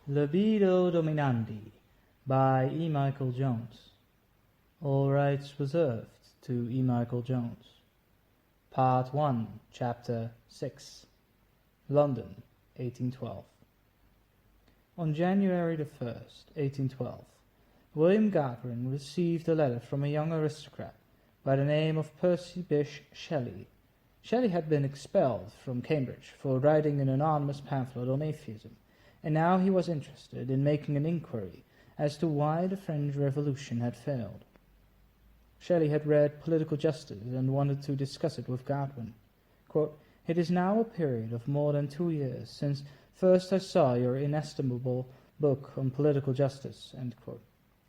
Libido Dominandi by E. Michael Jones. All rights reserved to E. Michael Jones. Part 1, Chapter 6. London, 1812. On January the 1st, 1812, William Godwin received a letter from a young aristocrat by the name of Percy Bysshe Shelley. Shelley had been expelled from Cambridge for writing an anonymous pamphlet on atheism, and now he was interested in making an inquiry as to why the French Revolution had failed. Shelley had read Political Justice and wanted to discuss it with Godwin. Quote, "It is now a period of more than 2 years since first I saw your inestimable book on political justice." End quote.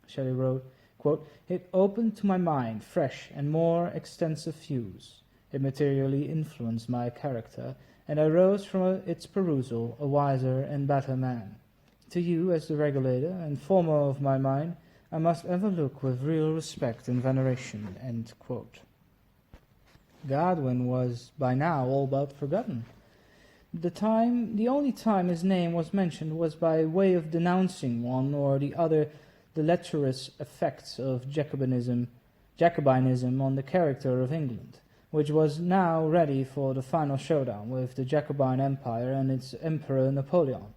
Shelley wrote, quote, "It opened to my mind fresh and more extensive views. It materially influenced my character, and I rose from its perusal a wiser and better man. To you, as the regulator and former of my mind, I must ever look with real respect and veneration." End quote. Godwin was by now all but forgotten. The only time his name was mentioned was by way of denouncing one or the other deleterious effects of Jacobinism on the character of England, which was now ready for the final showdown with the Jacobine Empire and its Emperor Napoleon.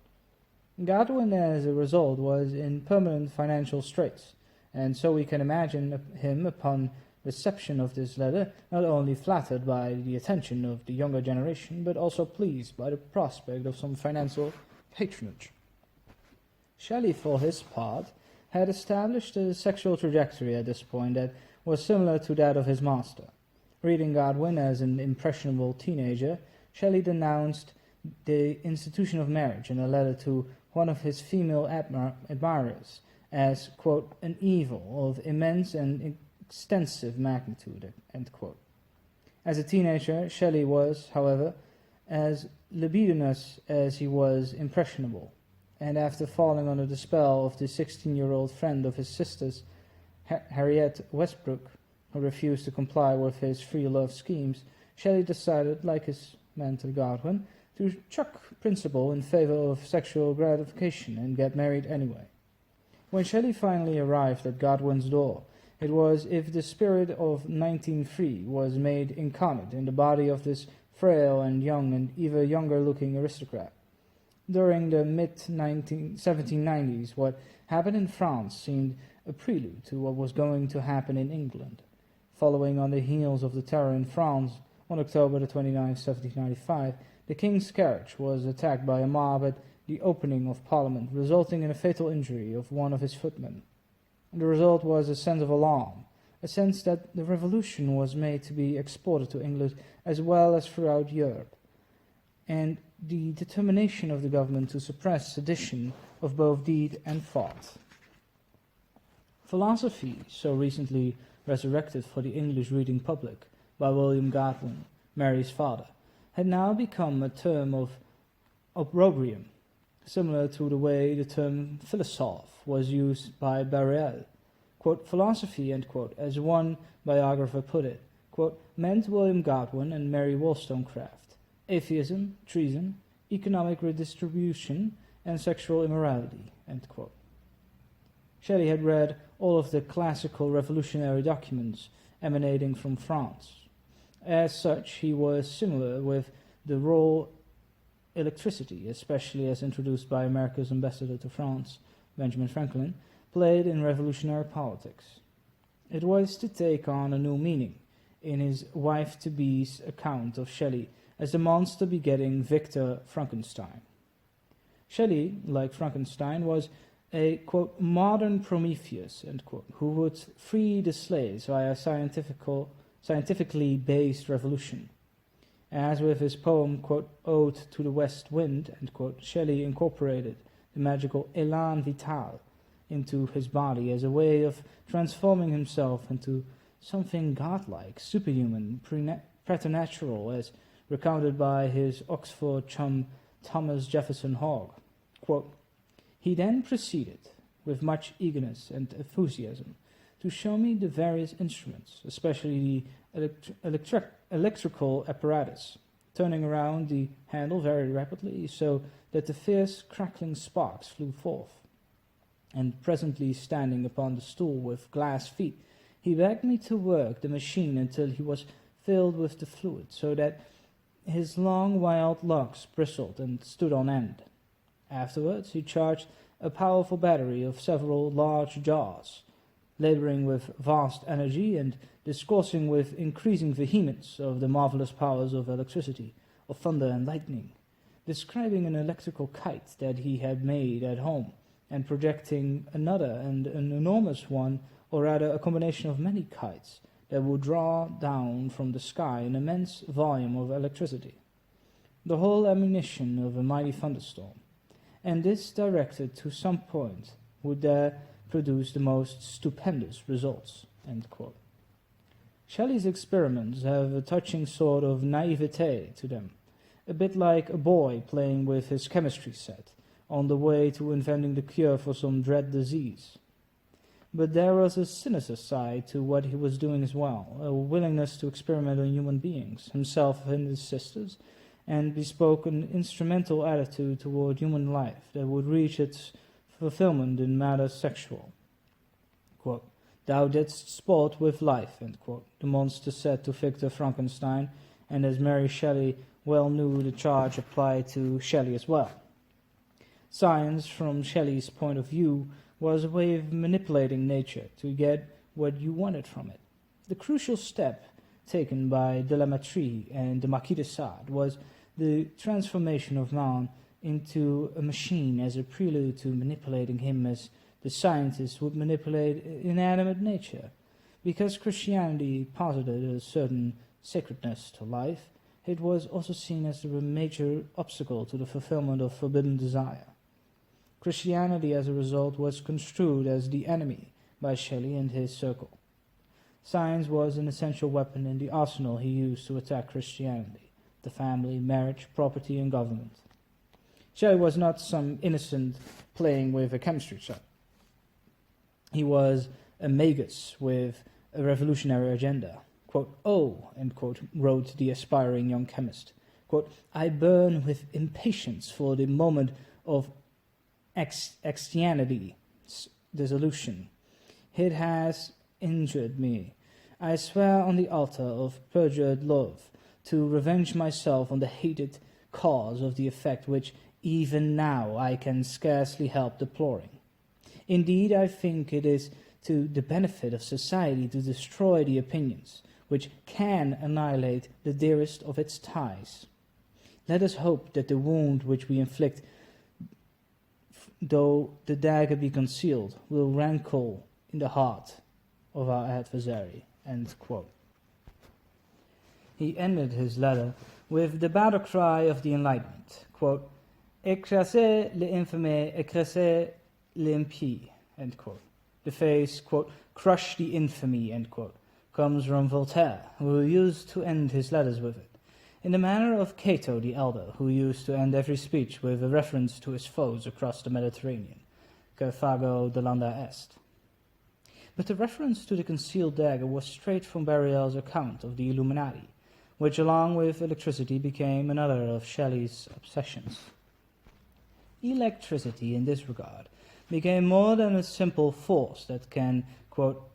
Godwin, as a result, was in permanent financial straits, and so we can imagine him, upon reception of this letter, not only flattered by the attention of the younger generation, but also pleased by the prospect of some financial patronage. Shelley, for his part, had established a sexual trajectory at this point that was similar to that of his master. Reading Godwin as an impressionable teenager, Shelley denounced the institution of marriage in a letter to one of his female admirers as, quote, "an evil of immense and extensive magnitude." End quote. As a teenager, Shelley was, however, as libidinous as he was impressionable, and after falling under the spell of the 16-year-old friend of his sister's, Harriet Westbrook, who refused to comply with his free love schemes, Shelley decided, like his mentor Godwin, to chuck principle in favor of sexual gratification and get married anyway. When Shelley finally arrived at Godwin's door, it was as if the spirit of 1903 was made incarnate in the body of this frail and young and even younger-looking aristocrat. During the mid-1790s, what happened in France seemed a prelude to what was going to happen in England. Following on the heels of the terror in France on October the 29th, 1795, the King's carriage was attacked by a mob at the opening of Parliament, resulting in a fatal injury of one of his footmen. The result was a sense of alarm, a sense that the revolution was made to be exported to England as well as throughout Europe, and the determination of the government to suppress sedition of both deed and thought. Philosophy, so recently resurrected for the English reading public by William Godwin, Mary's father, had now become a term of opprobrium, similar to the way the term philosophe was used by Barrel. Quote, "Philosophy," end quote, as one biographer put it, quote, "meant William Godwin and Mary Wollstonecraft, atheism, treason, economic redistribution, and sexual immorality." End quote. Shelley had read all of the classical revolutionary documents emanating from France. As such, he was similar with the role electricity, especially as introduced by America's ambassador to France, Benjamin Franklin, played in revolutionary politics. It was to take on a new meaning in his wife-to-be's account of Shelley as the monster begetting Victor Frankenstein. Shelley, like Frankenstein, was a, quote, "modern Prometheus," end quote, who would free the slaves via scientifically based revolution. As with his poem, quote, "Ode to the West Wind," end quote, Shelley incorporated the magical élan vital into his body as a way of transforming himself into something godlike, superhuman, preternatural, as recounted by his Oxford chum Thomas Jefferson Hogg. Quote, "He then proceeded, with much eagerness and enthusiasm, to show me the various instruments, especially the electrical apparatus, turning around the handle very rapidly so that the fierce crackling sparks flew forth. And presently standing upon the stool with glass feet, he begged me to work the machine until he was filled with the fluid, so that his long wild locks bristled and stood on end. Afterwards he charged a powerful battery of several large jars, laboring with vast energy and discoursing with increasing vehemence of the marvelous powers of electricity, of thunder and lightning, describing an electrical kite that he had made at home, and projecting another and an enormous one, or rather a combination of many kites, that would draw down from the sky an immense volume of electricity, the whole ammunition of a mighty thunderstorm, and this directed to some point would there produce the most stupendous results." End quote. Shelley's experiments have a touching sort of naivete to them, a bit like a boy playing with his chemistry set, on the way to inventing the cure for some dread disease. But there was a sinister side to what he was doing as well, a willingness to experiment on human beings, himself and his sisters, and bespoke an instrumental attitude toward human life that would reach its fulfillment in matter sexual. Quote, "Thou didst sport with life," end quote, the monster said to Victor Frankenstein, and as Mary Shelley well knew, the charge applied to Shelley as well. Science, from Shelley's point of view, was a way of manipulating nature to get what you wanted from it. The crucial step taken by de la Mettrie and the Marquis de Sade was the transformation of man into a machine as a prelude to manipulating him as the scientists would manipulate inanimate nature. Because Christianity posited a certain sacredness to life, it was also seen as a major obstacle to the fulfillment of forbidden desire. Christianity, as a result, was construed as the enemy by Shelley and his circle. Science was an essential weapon in the arsenal he used to attack Christianity: the family, marriage, property, and government. Shelley was not some innocent playing with a chemistry set. He was a magus with a revolutionary agenda. Quote, "Oh," end quote, wrote the aspiring young chemist, quote, "I burn with impatience for the moment of extianity, dissolution. It has injured me. I swear on the altar of perjured love to revenge myself on the hated cause of the effect which even now I can scarcely help deploring. Indeed, I think it is to the benefit of society to destroy the opinions which can annihilate the dearest of its ties. Let us hope that the wound which we inflict, though the dagger be concealed, will rankle in the heart of our adversary." End quote. He ended his letter with the battle cry of the Enlightenment, quote, "Écrasez l'infamie, écrasez l'impie," end quote. The phrase, quote, "crush the infamy," end quote, comes from Voltaire, who used to end his letters with it, in the manner of Cato the Elder, who used to end every speech with a reference to his foes across the Mediterranean, Carthago delanda est. But the reference to the concealed dagger was straight from Barriel's account of the Illuminati, which along with electricity became another of Shelley's obsessions. Electricity, in this regard, became more than a simple force that can, quote,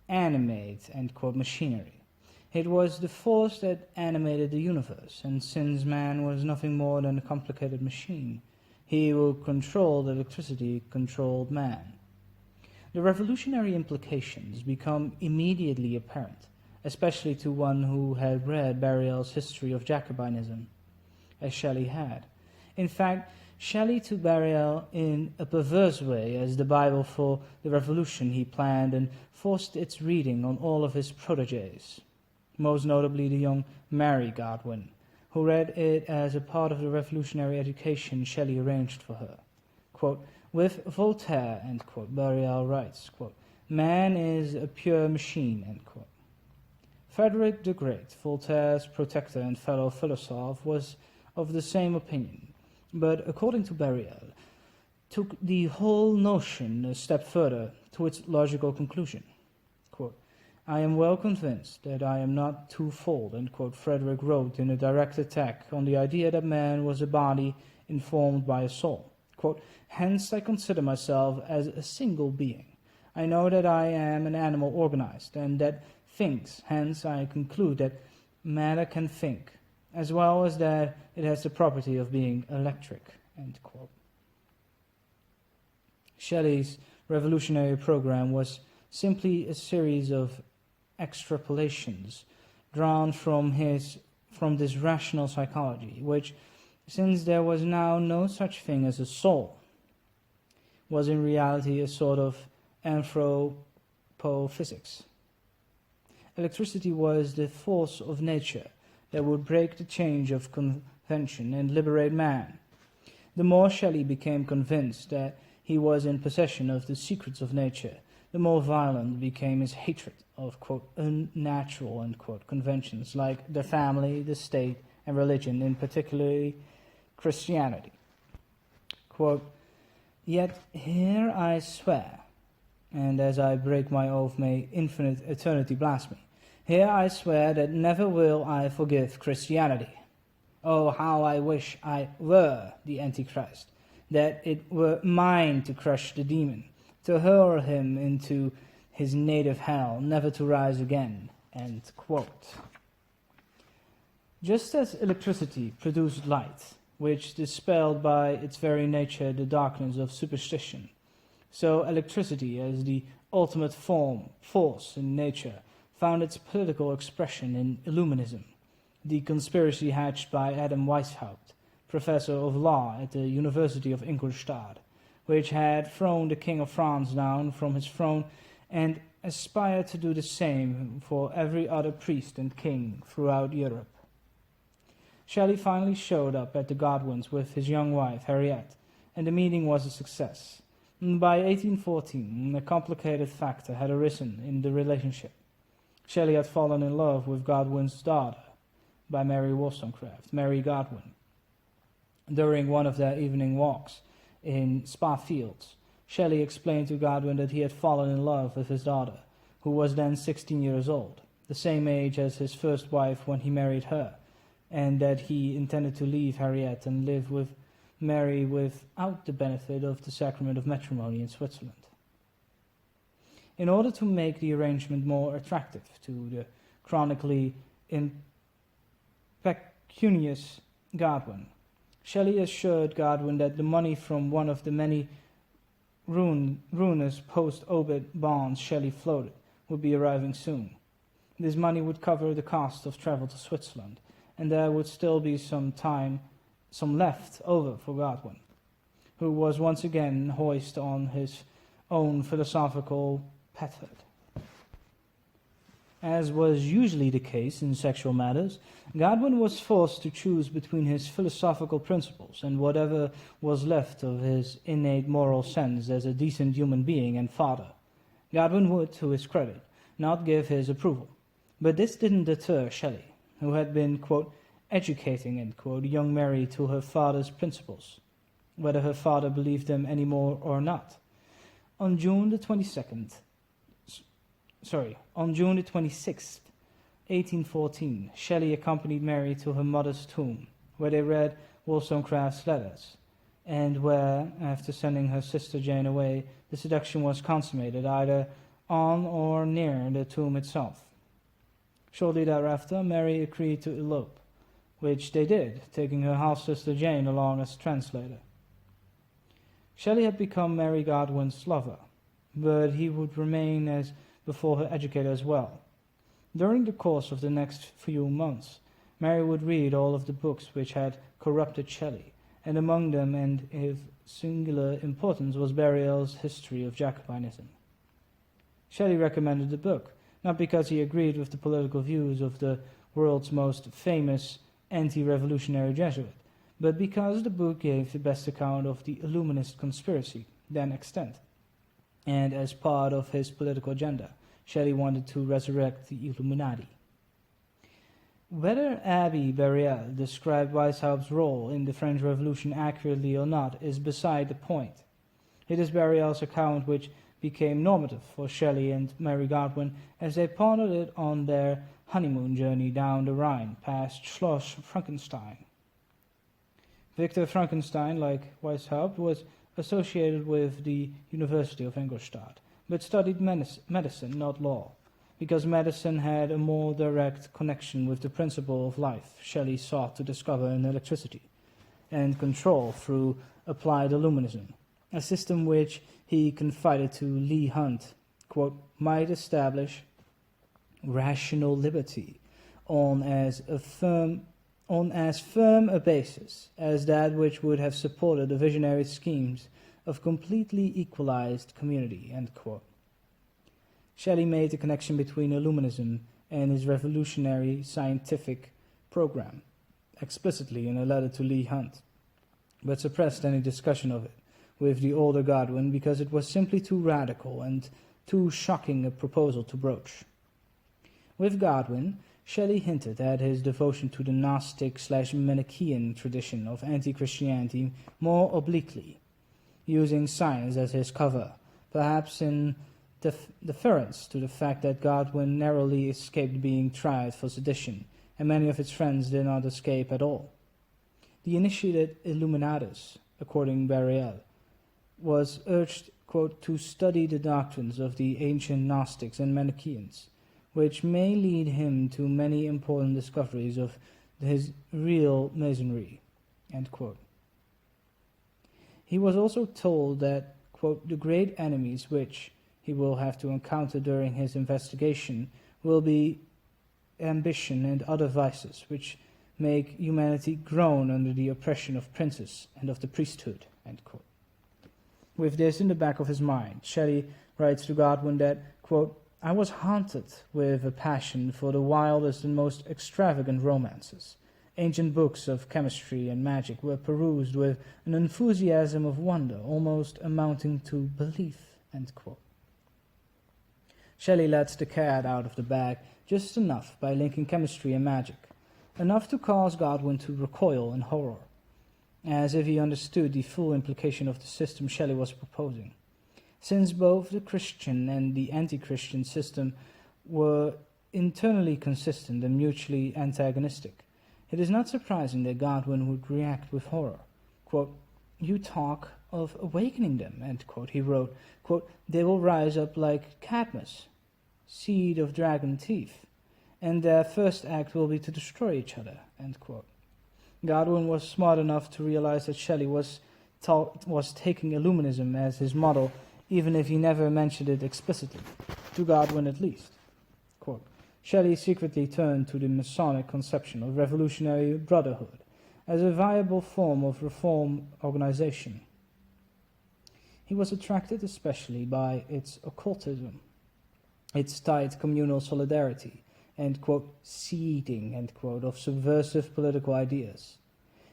"animate," end quote, machinery. It was the force that animated the universe, and since man was nothing more than a complicated machine, he who controlled electricity controlled man. The revolutionary implications become immediately apparent, especially to one who had read Barriel's History of Jacobinism, as Shelley had. In fact, Shelley to Barriel in a perverse way as the Bible for the revolution he planned and forced its reading on all of his protégés, most notably the young Mary Godwin, who read it as a part of the revolutionary education Shelley arranged for her. Quote, "With Voltaire," end quote, Barriel writes, quote, "man is a pure machine," end quote. Frederick the Great, Voltaire's protector and fellow philosopher, was of the same opinion, but according to Barriel, took the whole notion a step further to its logical conclusion. Quote, I am well convinced that I am not twofold, Frederick wrote in a direct attack on the idea that man was a body informed by a soul. Hence I consider myself as a single being. I know that I am an animal organized, and that thinks. Hence I conclude that matter can think, as well as that it has the property of being electric. Shelley's revolutionary program was simply a series of extrapolations drawn from this rational psychology, which, since there was now no such thing as a soul, was in reality a sort of anthropophysics. Electricity was the force of nature that would break the chains of convention and liberate man. The more Shelley became convinced that he was in possession of the secrets of nature, the more violent became his hatred of, unnatural, conventions like the family, the state, and religion, in particularly Christianity. Yet here I swear, and as I break my oath may infinite eternity blast me, here I swear that never will I forgive Christianity. Oh, how I wish I were the Antichrist, that it were mine to crush the demon, to hurl him into his native hell, never to rise again. Just as electricity produced light, which dispelled by its very nature the darkness of superstition, so electricity, as the ultimate force in nature, found its political expression in Illuminism, the conspiracy hatched by Adam Weishaupt, professor of law at the University of Ingolstadt, which had thrown the King of France down from his throne and aspired to do the same for every other priest and king throughout Europe. Shelley finally showed up at the Godwins with his young wife, Harriet, and the meeting was a success. By 1814, a complicated factor had arisen in the relationship. Shelley had fallen in love with Godwin's daughter, by Mary Wollstonecraft, Mary Godwin. During one of their evening walks in Spa Fields, Shelley explained to Godwin that he had fallen in love with his daughter, who was then 16 years old, the same age as his first wife when he married her, and that he intended to leave Harriet and live with Mary without the benefit of the sacrament of matrimony in Switzerland. In order to make the arrangement more attractive to the chronically impecunious Godwin, Shelley assured Godwin that the money from one of the many ruinous post-obit bonds Shelley floated would be arriving soon. This money would cover the cost of travel to Switzerland, and there would still be some left over for Godwin, who was once again hoist on his own philosophical petard. As was usually the case in sexual matters, Godwin was forced to choose between his philosophical principles and whatever was left of his innate moral sense as a decent human being and father. Godwin would, to his credit, not give his approval. But this didn't deter Shelley, who had been, educating, young Mary to her father's principles, whether her father believed them any more or not. On June the 26th, 1814, Shelley accompanied Mary to her mother's tomb, where they read Wollstonecraft's letters, and where, after sending her sister Jane away, the seduction was consummated either on or near the tomb itself. Shortly thereafter, Mary agreed to elope, which they did, taking her half-sister Jane along as translator. Shelley had become Mary Godwin's lover, but he would remain as before her educator as well. During the course of the next few months, Mary would read all of the books which had corrupted Shelley, and among them, and of singular importance, was Barriel's History of Jacobinism. Shelley recommended the book, not because he agreed with the political views of the world's most famous anti-revolutionary Jesuit, but because the book gave the best account of the Illuminist conspiracy then extant, and as part of his political agenda, Shelley wanted to resurrect the Illuminati. Whether Abbe Barriel described Weishaupt's role in the French Revolution accurately or not is beside the point. It is Barriel's account which became normative for Shelley and Mary Godwin as they pondered it on their honeymoon journey down the Rhine past Schloss Frankenstein. Victor Frankenstein, like Weishaupt, was associated with the University of Ingolstadt, but studied medicine, not law. Because medicine had a more direct connection with the principle of life, Shelley sought to discover in electricity and control through applied illuminism, a system which he confided to Leigh Hunt, quote, might establish rational liberty on as firm a basis as that which would have supported the visionary schemes of completely equalized community, end quote. Shelley made the connection between Illuminism and his revolutionary scientific program explicitly in a letter to Leigh Hunt, but suppressed any discussion of it with the older Godwin because it was simply too radical and too shocking a proposal to broach. With Godwin, Shelley hinted at his devotion to the Gnostic/Manichaean tradition of anti-Christianity more obliquely, using science as his cover, perhaps in deference to the fact that Godwin narrowly escaped being tried for sedition, and many of his friends did not escape at all. The initiated Illuminatus, according Barriel, was urged, quote, to study the doctrines of the ancient Gnostics and Manichaeans, which may lead him to many important discoveries of his real Masonry, end quote. He was also told that, quote, the great enemies which he will have to encounter during his investigation will be ambition and other vices which make humanity groan under the oppression of princes and of the priesthood, end quote. With this in the back of his mind, Shelley writes to Godwin that, quote, I was haunted with a passion for the wildest and most extravagant romances. Ancient books of chemistry and magic were perused with an enthusiasm of wonder almost amounting to belief, end quote. Shelley lets the cat out of the bag just enough by linking chemistry and magic, enough to cause Godwin to recoil in horror, as if he understood the full implication of the system Shelley was proposing. Since both the Christian and the anti-Christian system were internally consistent and mutually antagonistic, it is not surprising that Godwin would react with horror. Quote, you talk of awakening them, end quote. He wrote, quote, they will rise up like Cadmus, seed of dragon teeth, and their first act will be to destroy each other, end quote. Godwin was smart enough to realize that Shelley was taking Illuminism as his model, even if he never mentioned it explicitly, to Godwin at least. Quote, Shelley secretly turned to the Masonic conception of revolutionary brotherhood as a viable form of reform organization. He was attracted especially by its occultism, its tight communal solidarity, and, quote, seeding, end quote, of subversive political ideas.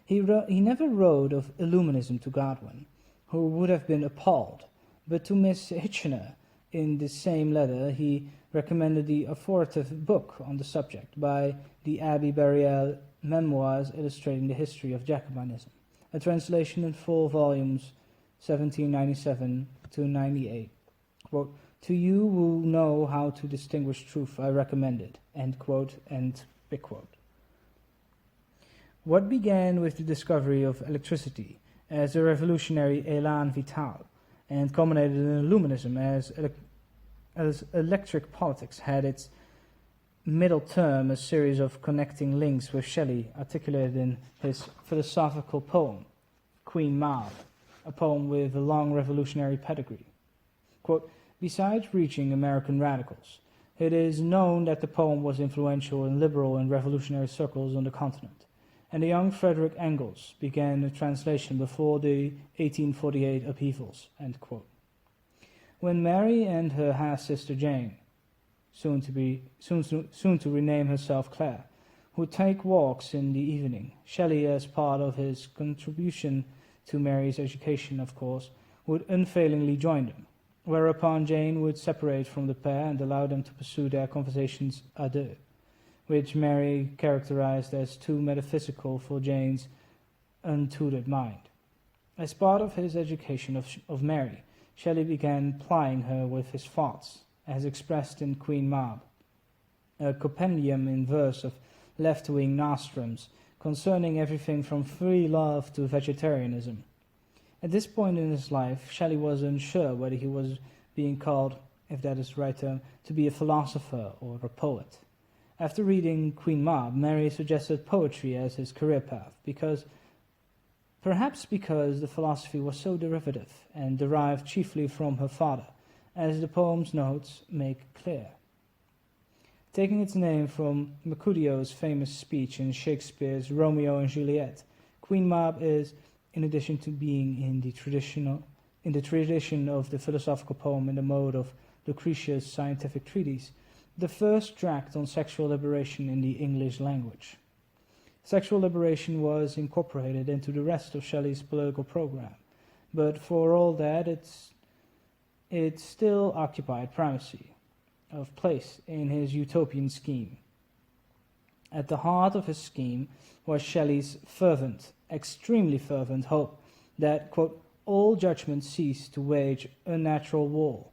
He never wrote of Illuminism to Godwin, who would have been appalled, but to Miss Hitchener, in the same letter, he recommended the authoritative book on the subject by the Abbé Barriel Memoirs Illustrating the History of Jacobinism, a translation in 4 volumes, 1797 to 98. Quote, to you who know how to distinguish truth, I recommend it, end quote, and big quote. What began with the discovery of electricity as a revolutionary élan vital and culminated in Illuminism as electric politics had its middle term, a series of connecting links with Shelley articulated in his philosophical poem, Queen Mab, a poem with a long revolutionary pedigree. Quote, besides reaching American radicals, it is known that the poem was influential in liberal and revolutionary circles on the continent, and the young Frederick Engels began a translation before the 1848 upheavals, end quote. When Mary and her half-sister Jane, soon to rename herself Claire, would take walks in the evening, Shelley, as part of his contribution to Mary's education, of course, would unfailingly join them, whereupon Jane would separate from the pair and allow them to pursue their conversations à deux, which Mary characterized as too metaphysical for Jane's untutored mind. As part of his education of Mary, Shelley began plying her with his thoughts, as expressed in Queen Mab, a compendium in verse of left-wing nostrums concerning everything from free love to vegetarianism. At this point in his life, Shelley was unsure whether he was being called, if that is the right term, to be a philosopher or a poet. After reading Queen Mab, Mary suggested poetry as his career path, perhaps because the philosophy was so derivative and derived chiefly from her father, as the poem's notes make clear. Taking its name from Mercutio's famous speech in Shakespeare's Romeo and Juliet, Queen Mab is, in addition to being in the tradition of the philosophical poem in the mode of Lucretius's scientific treatise, the first tract on sexual liberation in the English language. Sexual liberation was incorporated into the rest of Shelley's political program, but for all that, it still occupied primacy of place in his utopian scheme. At the heart of his scheme was Shelley's fervent, extremely fervent hope that, quote, all judgment cease to wage unnatural war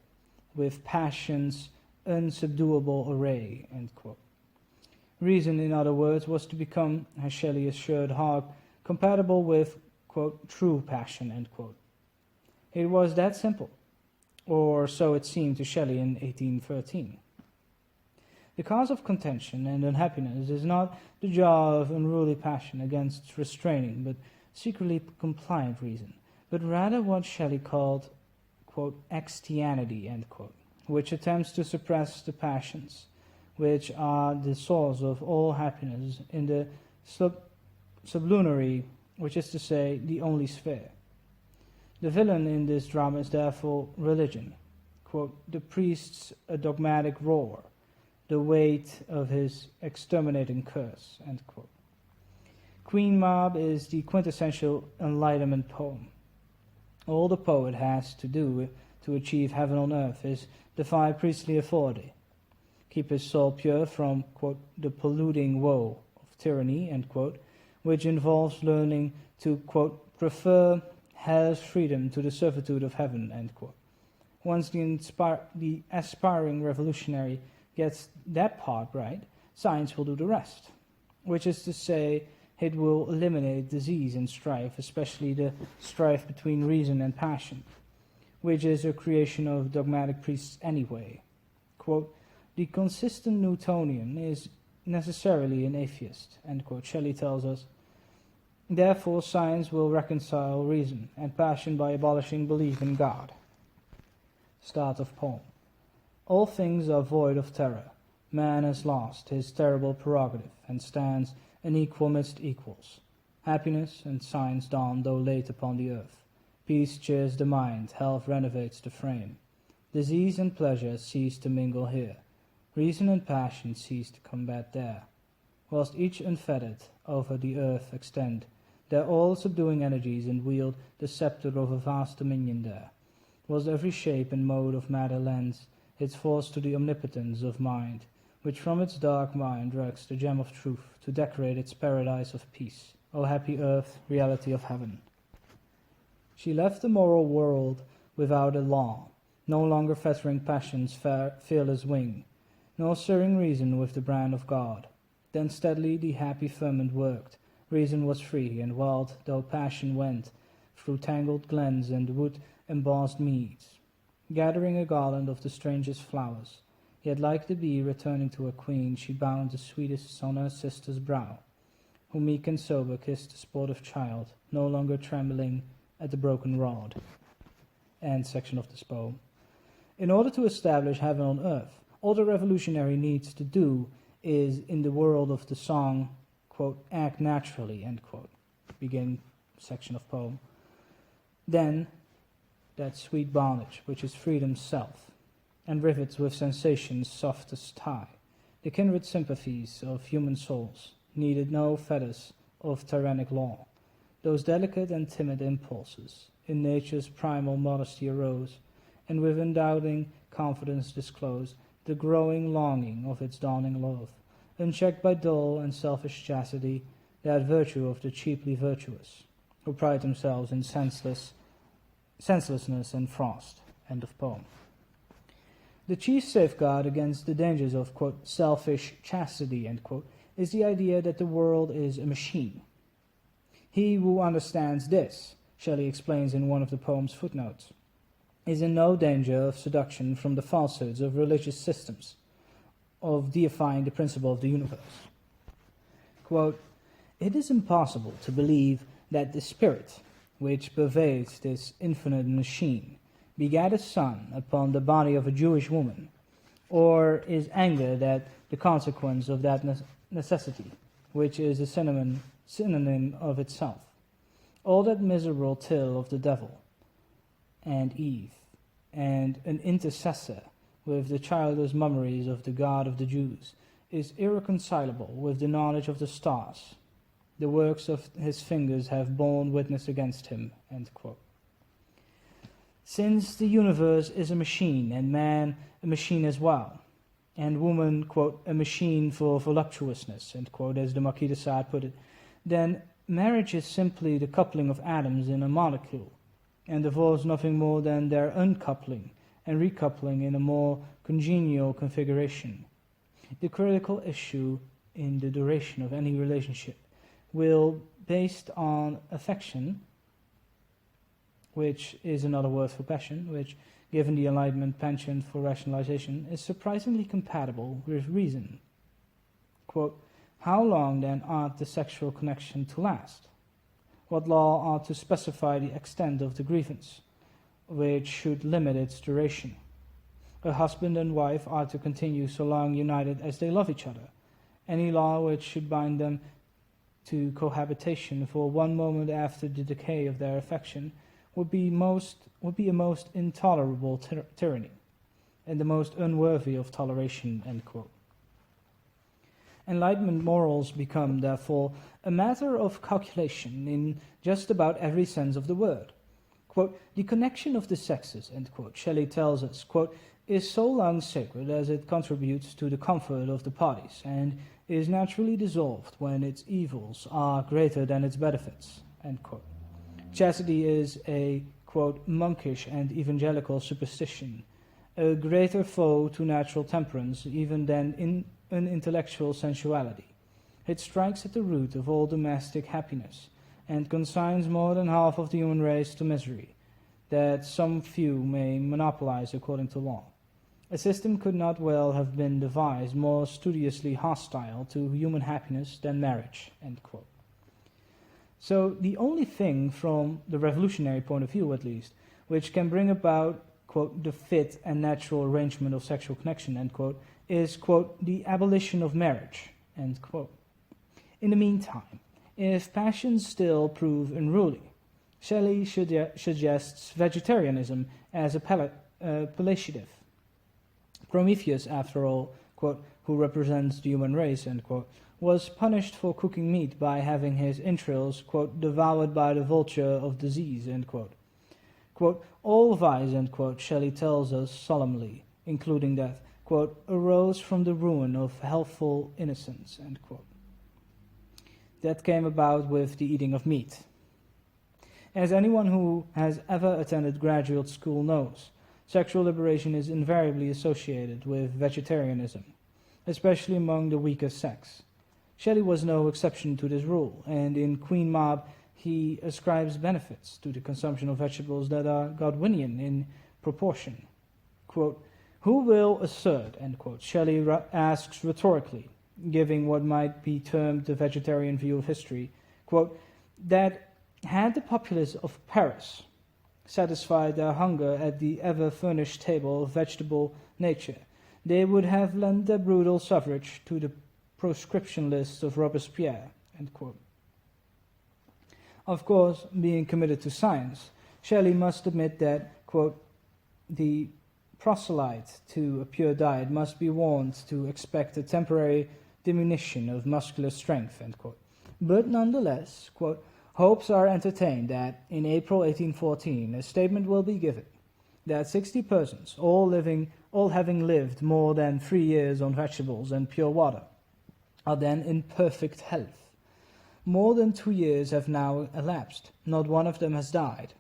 with passion's unsubduable array, end quote. Reason, in other words, was to become, as Shelley assured Hogg, compatible with, quote, true passion, end quote. It was that simple, or so it seemed to Shelley in 1813. The cause of contention and unhappiness is not the jaw of unruly passion against restraining but secretly compliant reason, but rather what Shelley called, quote, extianity, end quote, which attempts to suppress the passions, which are the source of all happiness in the sublunary, which is to say, the only sphere. The villain in this drama is therefore religion, quote, the priest's a dogmatic roar, the weight of his exterminating curse, end quote. Queen Mab is the quintessential Enlightenment poem. All the poet has to do to achieve heaven on earth is defy priestly authority, keep his soul pure from, quote, the polluting woe of tyranny, end quote, which involves learning to, quote, prefer hell's freedom to the servitude of heaven, end quote. Once the aspiring revolutionary gets that part right, science will do the rest, which is to say, it will eliminate disease and strife, especially the strife between reason and passion, which is a creation of dogmatic priests anyway. Quote, the consistent Newtonian is necessarily an atheist, end quote. Shelley tells us, therefore science will reconcile reason and passion by abolishing belief in God. Start of poem. All things are void of terror. Man has lost his terrible prerogative and stands unequal midst equals. Happiness and science dawn though late upon the earth. Peace cheers the mind, health renovates the frame. Disease and pleasure cease to mingle here. Reason and passion cease to combat there. Whilst each unfettered over the earth extend their all-subduing energies and wield the sceptre of a vast dominion there. Whilst every shape and mode of matter lends its force to the omnipotence of mind, which from its dark mine drags the gem of truth to decorate its paradise of peace. O happy earth, reality of heaven. She left the moral world without a law, no longer fettering passion's fearless wing, nor stirring reason with the brand of God. Then steadily the happy ferment worked, reason was free, and wild though passion went, through tangled glens and wood-embossed meads, gathering a garland of the strangest flowers. Yet like the bee returning to her queen, she bound the sweetest on her sister's brow, who meek and sober kissed the sportive child, no longer trembling at the broken rod. End section of this poem. In order to establish heaven on earth, all the revolutionary needs to do is, in the world of the song, quote, act naturally, end quote. Begin section of poem. Then, that sweet bondage, which is freedom's self, and rivets with sensation's softest tie. The kindred sympathies of human souls needed no fetters of tyrannic law. Those delicate and timid impulses in nature's primal modesty arose, and with undoubting confidence disclosed the growing longing of its dawning love, unchecked by dull and selfish chastity, that virtue of the cheaply virtuous, who pride themselves in senselessness and frost. End of poem. The chief safeguard against the dangers of, quote, selfish chastity, end quote, is the idea that the world is a machine. He who understands this, Shelley explains in one of the poem's footnotes, is in no danger of seduction from the falsehoods of religious systems, of deifying the principle of the universe. Quote, "It is impossible to believe that the spirit, which pervades this infinite machine, begat a son upon the body of a Jewish woman, or is angered at the consequence of that necessity, which is a synonym of itself. All that miserable tale of the devil and Eve, and an intercessor with the childish mummeries of the God of the Jews, is irreconcilable with the knowledge of the stars. The works of his fingers have borne witness against him." End quote. Since the universe is a machine, and man a machine as well, and woman, quote, "a machine for voluptuousness," end quote, as the Marquis de Sade put it, then marriage is simply the coupling of atoms in a molecule, and involves nothing more than their uncoupling and recoupling in a more congenial configuration. The critical issue in the duration of any relationship will, based on affection, which is another word for passion, which, given the Enlightenment penchant for rationalization, is surprisingly compatible with reason. Quote, "How long then ought the sexual connection to last? What law ought to specify the extent of the grievance, which should limit its duration? A husband and wife are to continue so long united as they love each other. Any law which should bind them to cohabitation for one moment after the decay of their affection would be a most intolerable tyranny, and the most unworthy of toleration." End quote. Enlightenment morals become, therefore, a matter of calculation in just about every sense of the word. Quote, "The connection of the sexes," end quote, Shelley tells us, quote, "is so long sacred as it contributes to the comfort of the parties, and is naturally dissolved when its evils are greater than its benefits." End quote. Chastity is a, quote, "monkish and evangelical superstition, a greater foe to natural temperance even than an intellectual sensuality. It strikes at the root of all domestic happiness, and consigns more than half of the human race to misery, that some few may monopolize according to law. A system could not well have been devised more studiously hostile to human happiness than marriage." End quote. So the only thing, from the revolutionary point of view at least, which can bring about, quote, "the fit and natural arrangement of sexual connection," end quote, is, quote, "the abolition of marriage," end quote. In the meantime, if passions still prove unruly, Shelley suggests vegetarianism as a palliative. Prometheus, after all, quote, "who represents the human race," end quote, was punished for cooking meat by having his entrails, quote, "devoured by the vulture of disease," end quote. Quote, "All vice," end quote, Shelley tells us solemnly, including death, quote, "arose from the ruin of healthful innocence," end quote. That came about with the eating of meat. As anyone who has ever attended graduate school knows, sexual liberation is invariably associated with vegetarianism, especially among the weaker sex. Shelley was no exception to this rule, and in Queen Mab he ascribes benefits to the consumption of vegetables that are Godwinian in proportion. Quote, "Who will assert," end quote, Shelley asks rhetorically, giving what might be termed the vegetarian view of history, quote, "that had the populace of Paris satisfied their hunger at the ever-furnished table of vegetable nature, they would have lent their brutal suffrage to the proscription lists of Robespierre," end quote. Of course, being committed to science, Shelley must admit that, quote, "the proselyte to a pure diet must be warned to expect a temporary diminution of muscular strength," end quote. But nonetheless, quote, "hopes are entertained that in April 1814 a statement will be given that 60 persons, all having lived more than 3 years on vegetables and pure water, are then in perfect health. More than 2 years have now elapsed. Not one of them has died.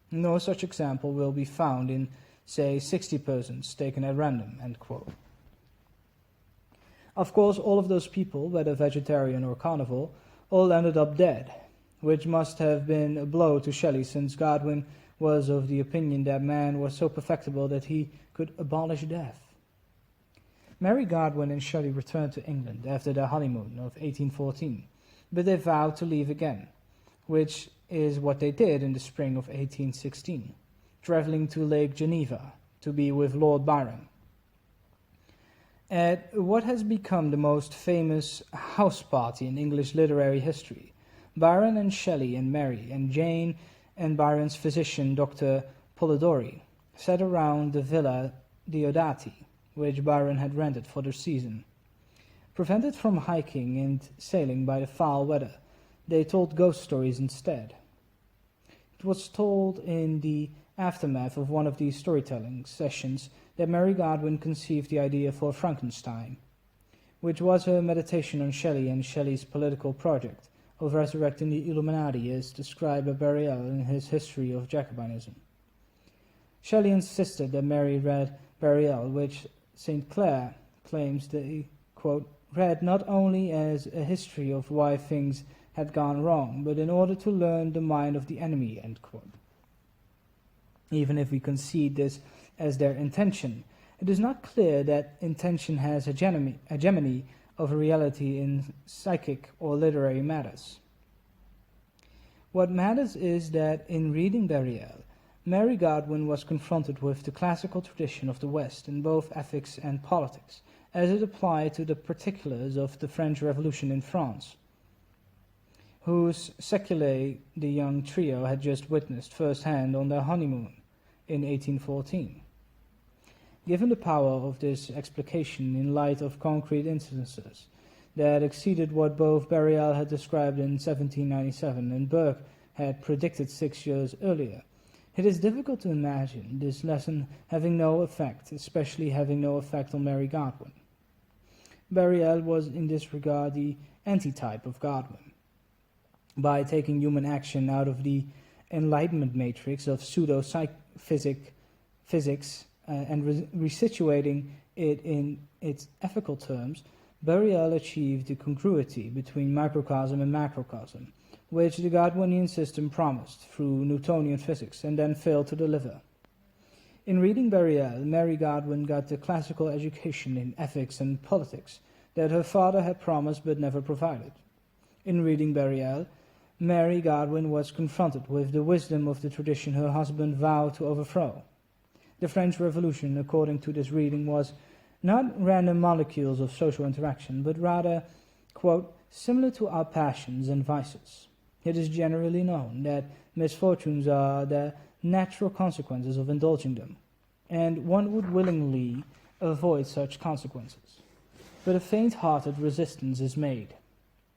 No such example will be found in say 60 persons taken at random, end quote. Of course, all of those people, whether vegetarian or carnivore, all ended up dead, which must have been a blow to Shelley, since Godwin was of the opinion that man was so perfectible that he could abolish death. Mary Godwin and Shelley returned to England after their honeymoon of 1814, but they vowed to leave again, which is what they did in the spring of 1816, travelling to Lake Geneva to be with Lord Byron. At what has become the most famous house party in English literary history, Byron and Shelley and Mary and Jane and Byron's physician, Dr. Polidori, sat around the Villa Diodati, which Byron had rented for the season. Prevented from hiking and sailing by the foul weather, they told ghost stories instead. It was told in the aftermath of one of these storytelling sessions that Mary Godwin conceived the idea for Frankenstein, which was her meditation on Shelley and Shelley's political project of resurrecting the Illuminati as described by Barriel in his History of Jacobinism. Shelley insisted that Mary read Barriel, which St. Clair claims they, quote, read not only as a history of why things had gone wrong, but in order to learn the mind of the enemy, end quote. Even if we concede this as their intention, it is not clear that intention has hegemony of a reality in psychic or literary matters. What matters is that in reading Barriel, Mary Godwin was confronted with the classical tradition of the West in both ethics and politics, as it applied to the particulars of the French Revolution in France, whose seculae the young trio had just witnessed firsthand on their honeymoon in 1814. Given the power of this explication in light of concrete instances that exceeded what both Barriel had described in 1797 and Burke had predicted 6 years earlier, it is difficult to imagine this lesson having no effect, especially having no effect on Mary Godwin. Barriel was in this regard the antitype of Godwin. By taking human action out of the Enlightenment matrix of pseudo-physics and resituating it in its ethical terms, Barriel achieved the congruity between microcosm and macrocosm, which the Godwinian system promised through Newtonian physics and then failed to deliver. In reading Barriel, Mary Godwin got the classical education in ethics and politics that her father had promised but never provided. In reading Barriel, Mary Godwin was confronted with the wisdom of the tradition her husband vowed to overthrow. The French Revolution, according to this reading, was not random molecules of social interaction, but rather, quote, similar to our passions and vices. It is generally known that misfortunes are the natural consequences of indulging them, and one would willingly avoid such consequences. But a faint-hearted resistance is made.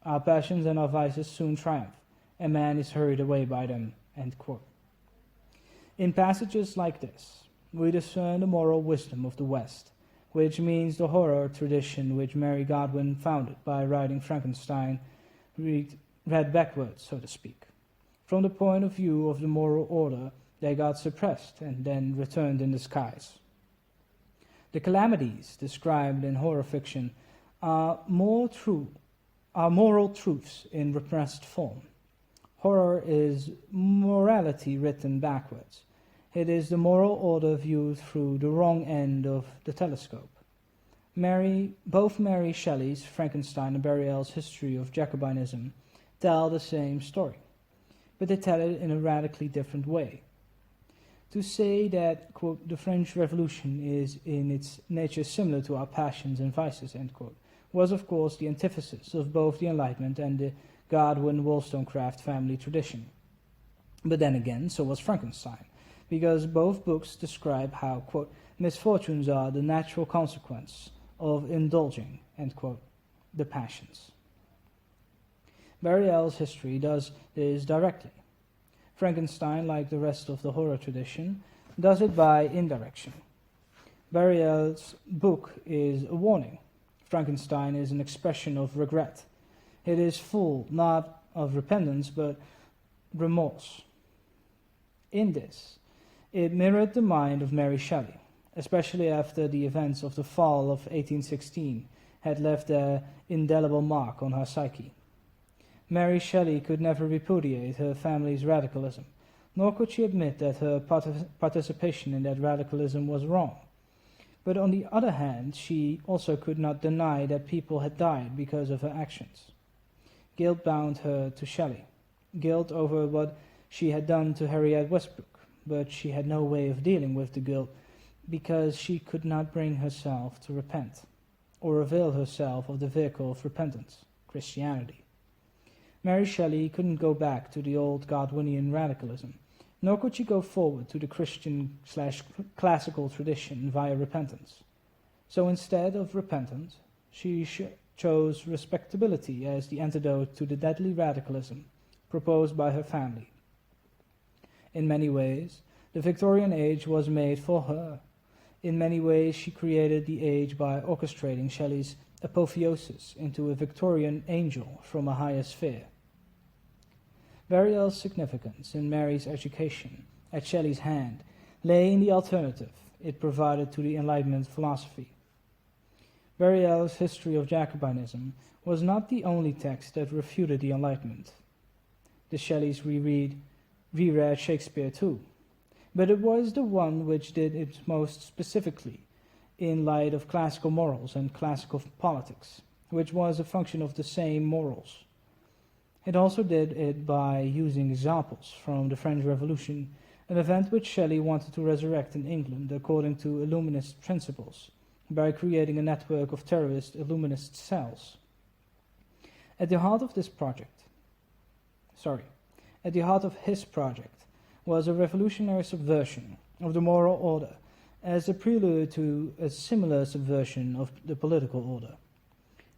Our passions and our vices soon triumph, and man is hurried away by them, end quote. In passages like this, we discern the moral wisdom of the West, which means the horror tradition which Mary Godwin founded by writing Frankenstein read backwards, so to speak. From the point of view of the moral order, they got suppressed and then returned in disguise. The calamities described in horror fiction are moral truths in repressed form. Horror is morality written backwards. It is the moral order viewed through the wrong end of the telescope. Both Mary Shelley's Frankenstein and Barriel's History of Jacobinism tell the same story, but they tell it in a radically different way. To say that, quote, the French Revolution is in its nature similar to our passions and vices, end quote, was of course the antithesis of both the Enlightenment and the Godwin-Wollstonecraft family tradition. But then again, so was Frankenstein, because both books describe how, quote, misfortunes are the natural consequence of indulging, end quote, the passions. Barriel's history does this directly. Frankenstein, like the rest of the horror tradition, does it by indirection. Barriel's book is a warning. Frankenstein is an expression of regret. It is full not of repentance but remorse. In this, It mirrored the mind of Mary Shelley, especially after the events of the fall of 1816 had left their indelible mark on her psyche. Mary Shelley could never repudiate her family's radicalism, nor could she admit that her participation in that radicalism was wrong. But on the other hand, she also could not deny that people had died because of her actions. Guilt bound her to Shelley, guilt over what she had done to Harriet Westbrook, but she had no way of dealing with the guilt because she could not bring herself to repent, or avail herself of the vehicle of repentance, Christianity. Mary Shelley couldn't go back to the old Godwinian radicalism, nor could she go forward to the Christian/classical tradition via repentance. So instead of repentance, she chose respectability as the antidote to the deadly radicalism proposed by her family. In many ways, the Victorian age was made for her. In many ways, she created the age by orchestrating Shelley's apotheosis into a Victorian angel from a higher sphere. Variel's significance in Mary's education at Shelley's hand lay in the alternative it provided to the Enlightenment philosophy. Variel's History of Jacobinism was not the only text that refuted the Enlightenment. The Shelleys reread Shakespeare too, but it was the one which did it most specifically in light of classical morals and classical politics, which was a function of the same morals. It also did it by using examples from the French Revolution, an event which Shelley wanted to resurrect in England according to Illuminist principles, by creating a network of terrorist Illuminist cells. At the heart of his project was a revolutionary subversion of the moral order as a prelude to a similar subversion of the political order.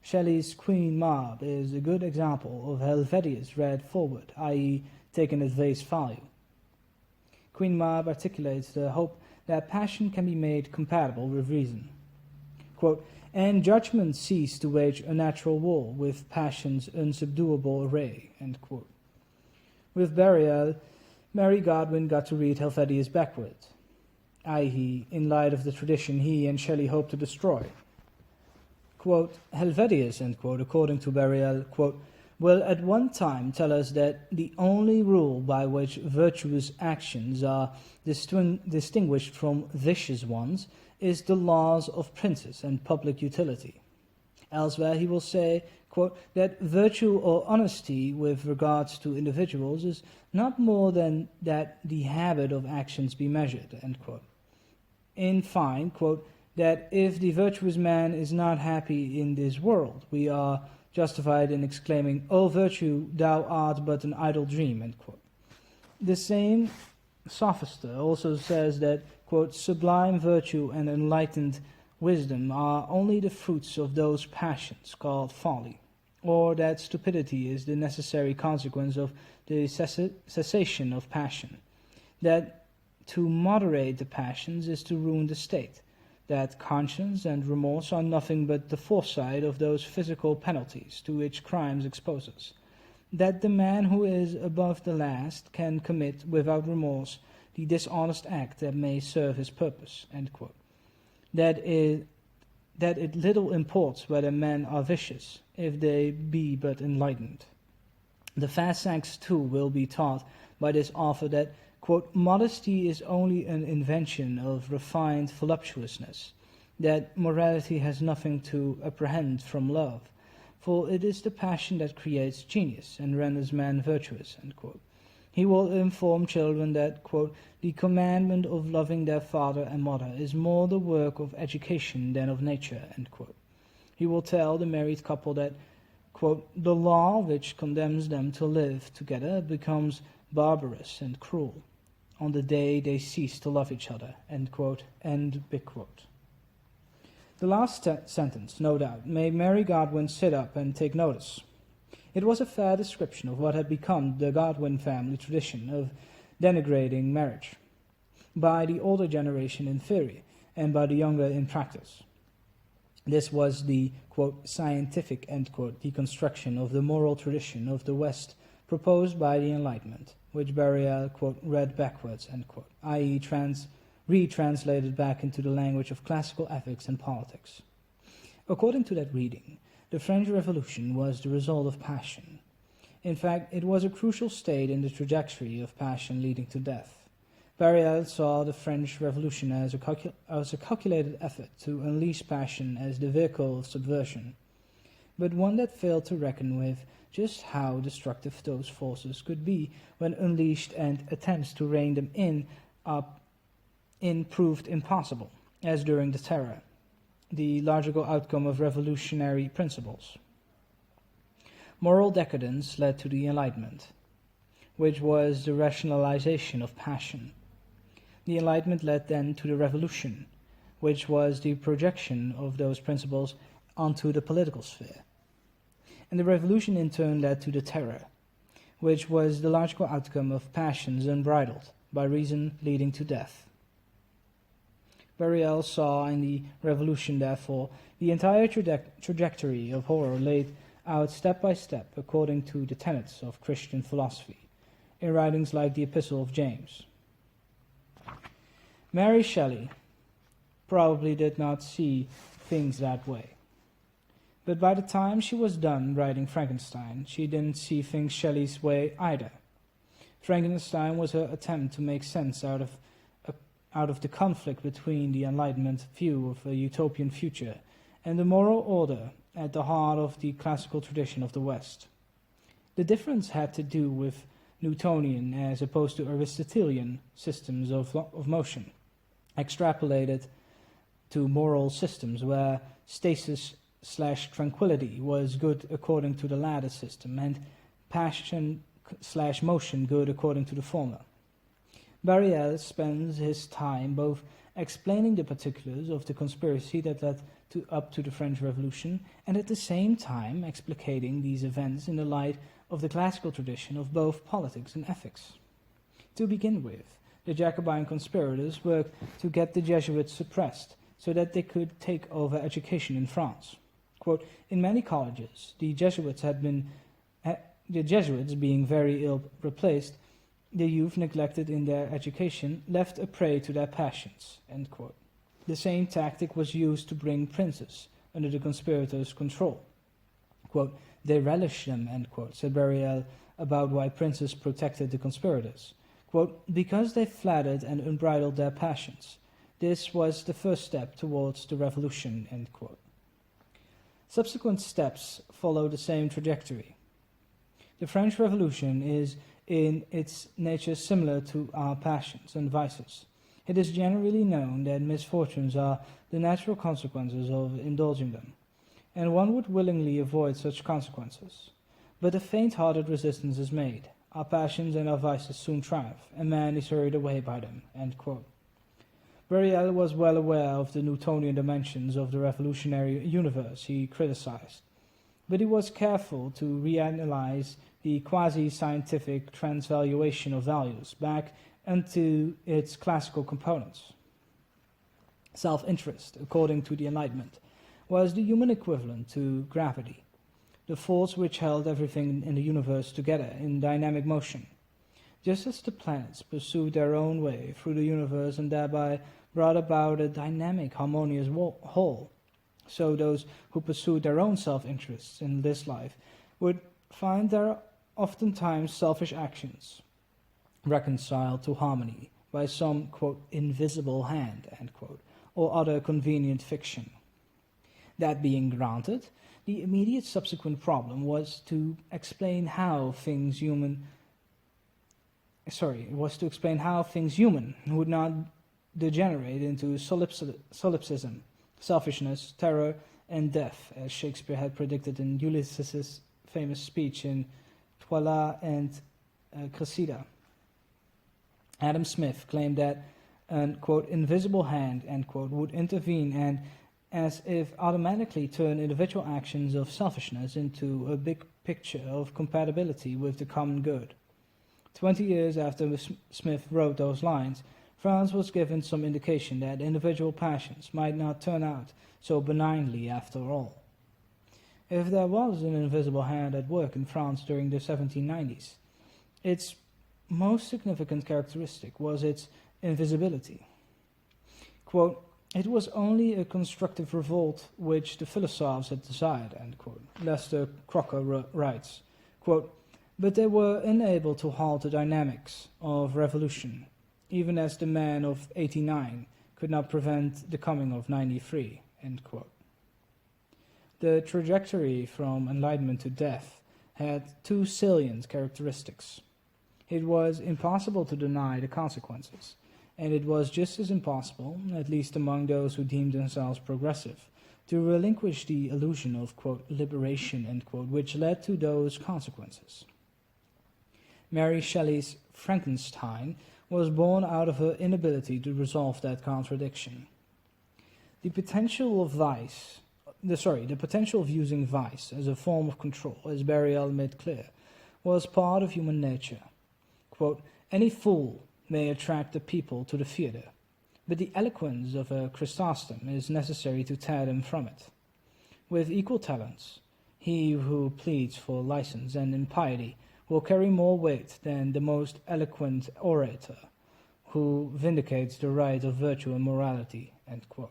Shelley's Queen Mab is a good example of Helvetius read forward, i.e. taken at face value. Queen Mab articulates the hope that passion can be made compatible with reason. Quote, "And judgment cease to wage a natural war with passion's unsubduable array." End quote. With Burial, Mary Godwin got to read Helvetius backwards, i.e. in light of the tradition he and Shelley hoped to destroy. Quote, Helvetius, end quote, according to Burial, quote, "will at one time tell us that the only rule by which virtuous actions are distinguished from vicious ones is the laws of princes and public utility. Elsewhere he will say, quote, that virtue or honesty with regards to individuals is not more than that the habit of actions be measured, end quote. In fine, quote, that if the virtuous man is not happy in this world, we are justified in exclaiming, O virtue, thou art but an idle dream, end quote. The same sophister also says that, quote, sublime virtue and enlightened wisdom are only the fruits of those passions called folly, or that stupidity is the necessary consequence of the cessation of passion, that to moderate the passions is to ruin the state, that conscience and remorse are nothing but the foresight of those physical penalties to which crimes expose us, that the man who is above the last can commit without remorse the dishonest act that may serve his purpose, end quote. That it little imports whether men are vicious, if they be but enlightened. The fast sex too will be taught by this author that, quote, modesty is only an invention of refined voluptuousness, that morality has nothing to apprehend from love, for it is the passion that creates genius and renders man virtuous, end quote. He will inform children that, quote, the commandment of loving their father and mother is more the work of education than of nature, end quote. He will tell the married couple that, quote, the law which condemns them to live together becomes barbarous and cruel on the day they cease to love each other, end quote, end big quote. The last sentence, no doubt, made Mary Godwin sit up and take notice. It was a fair description of what had become the Godwin family tradition of denigrating marriage, by the older generation in theory and by the younger in practice. This was the, quote, scientific, end quote, deconstruction of the moral tradition of the West proposed by the Enlightenment, which Barriel, quote, read backwards, end quote, i.e. retranslated back into the language of classical ethics and politics. According to that reading, the French Revolution was the result of passion. In fact, it was a crucial state in the trajectory of passion leading to death. Barriel saw the French Revolution as a calculated effort to unleash passion as the vehicle of subversion, but one that failed to reckon with just how destructive those forces could be when unleashed, and attempts to rein them in proved impossible, as during the Terror, the logical outcome of revolutionary principles. Moral decadence led to the Enlightenment, which was the rationalization of passion. The Enlightenment led then to the Revolution, which was the projection of those principles onto the political sphere. And the Revolution in turn led to the Terror, which was the logical outcome of passions unbridled, by reason leading to death. Barriel saw in the Revolution, therefore, the entire trajectory of horror laid out step by step according to the tenets of Christian philosophy, in writings like the Epistle of James. Mary Shelley probably did not see things that way. But by the time she was done writing Frankenstein, she didn't see things Shelley's way either. Frankenstein was her attempt to make sense out of the conflict between the Enlightenment view of a utopian future and the moral order at the heart of the classical tradition of the West. The difference had to do with Newtonian as opposed to Aristotelian systems of motion, extrapolated to moral systems where stasis/tranquility was good according to the latter system, and passion/motion good according to the former. Barriel spends his time both explaining the particulars of the conspiracy that led up to the French Revolution, and at the same time explicating these events in the light of the classical tradition of both politics and ethics. To begin with, the Jacobin conspirators worked to get the Jesuits suppressed so that they could take over education in France. Quote, in many colleges, the Jesuits being very ill replaced, the youth neglected in their education, left a prey to their passions, end quote. The same tactic was used to bring princes under the conspirators' control. Quote, they relished them, end quote, said Barriel about why princes protected the conspirators. Quote, because they flattered and unbridled their passions. This was the first step towards the revolution, end quote. Subsequent steps follow the same trajectory. The French Revolution is in its nature similar to our passions and vices. It is generally known that misfortunes are the natural consequences of indulging them, and one would willingly avoid such consequences. But a faint-hearted resistance is made. Our passions and our vices soon triumph, and man is hurried away by them, end quote. Barriel was well aware of the Newtonian dimensions of the revolutionary universe he criticized, but he was careful to reanalyze the quasi-scientific transvaluation of values back into its classical components. Self-interest, according to the Enlightenment, was the human equivalent to gravity, the force which held everything in the universe together in dynamic motion. Just as the planets pursued their own way through the universe and thereby brought about a dynamic, harmonious whole, so those who pursued their own self-interests in this life would find their oftentimes selfish actions reconciled to harmony by some, quote, invisible hand, end quote, or other convenient fiction. That being granted, the immediate subsequent problem was to explain how things human would not degenerate into solipsism, selfishness, terror, and death, as Shakespeare had predicted in Ulysses' famous speech in Toila and Cressida. Adam Smith claimed that an, quote, invisible hand, end quote, would intervene and, as if automatically turn individual actions of selfishness into a big picture of compatibility with the common good. 20 years after Smith wrote those lines, France was given some indication that individual passions might not turn out so benignly after all. If there was an invisible hand at work in France during the 1790s, its most significant characteristic was its invisibility. Quote, "It was only a constructive revolt which the philosophers had desired," end quote. Lester Crocker writes, quote, "But they were unable to halt the dynamics of revolution, even as the man of 89 could not prevent the coming of 93, end quote. The trajectory from enlightenment to death had two salient characteristics. It was impossible to deny the consequences, and it was just as impossible, at least among those who deemed themselves progressive, to relinquish the illusion of, quote, liberation, end quote, which led to those consequences. Mary Shelley's Frankenstein was born out of her inability to resolve that contradiction. The potential of using vice as a form of control, as Barriel made clear, was part of human nature. Quote, "Any fool may attract the people to the theatre, but the eloquence of a Chrysostom is necessary to tear them from it. With equal talents, he who pleads for license and impiety will carry more weight than the most eloquent orator who vindicates the right of virtue and morality," end quote.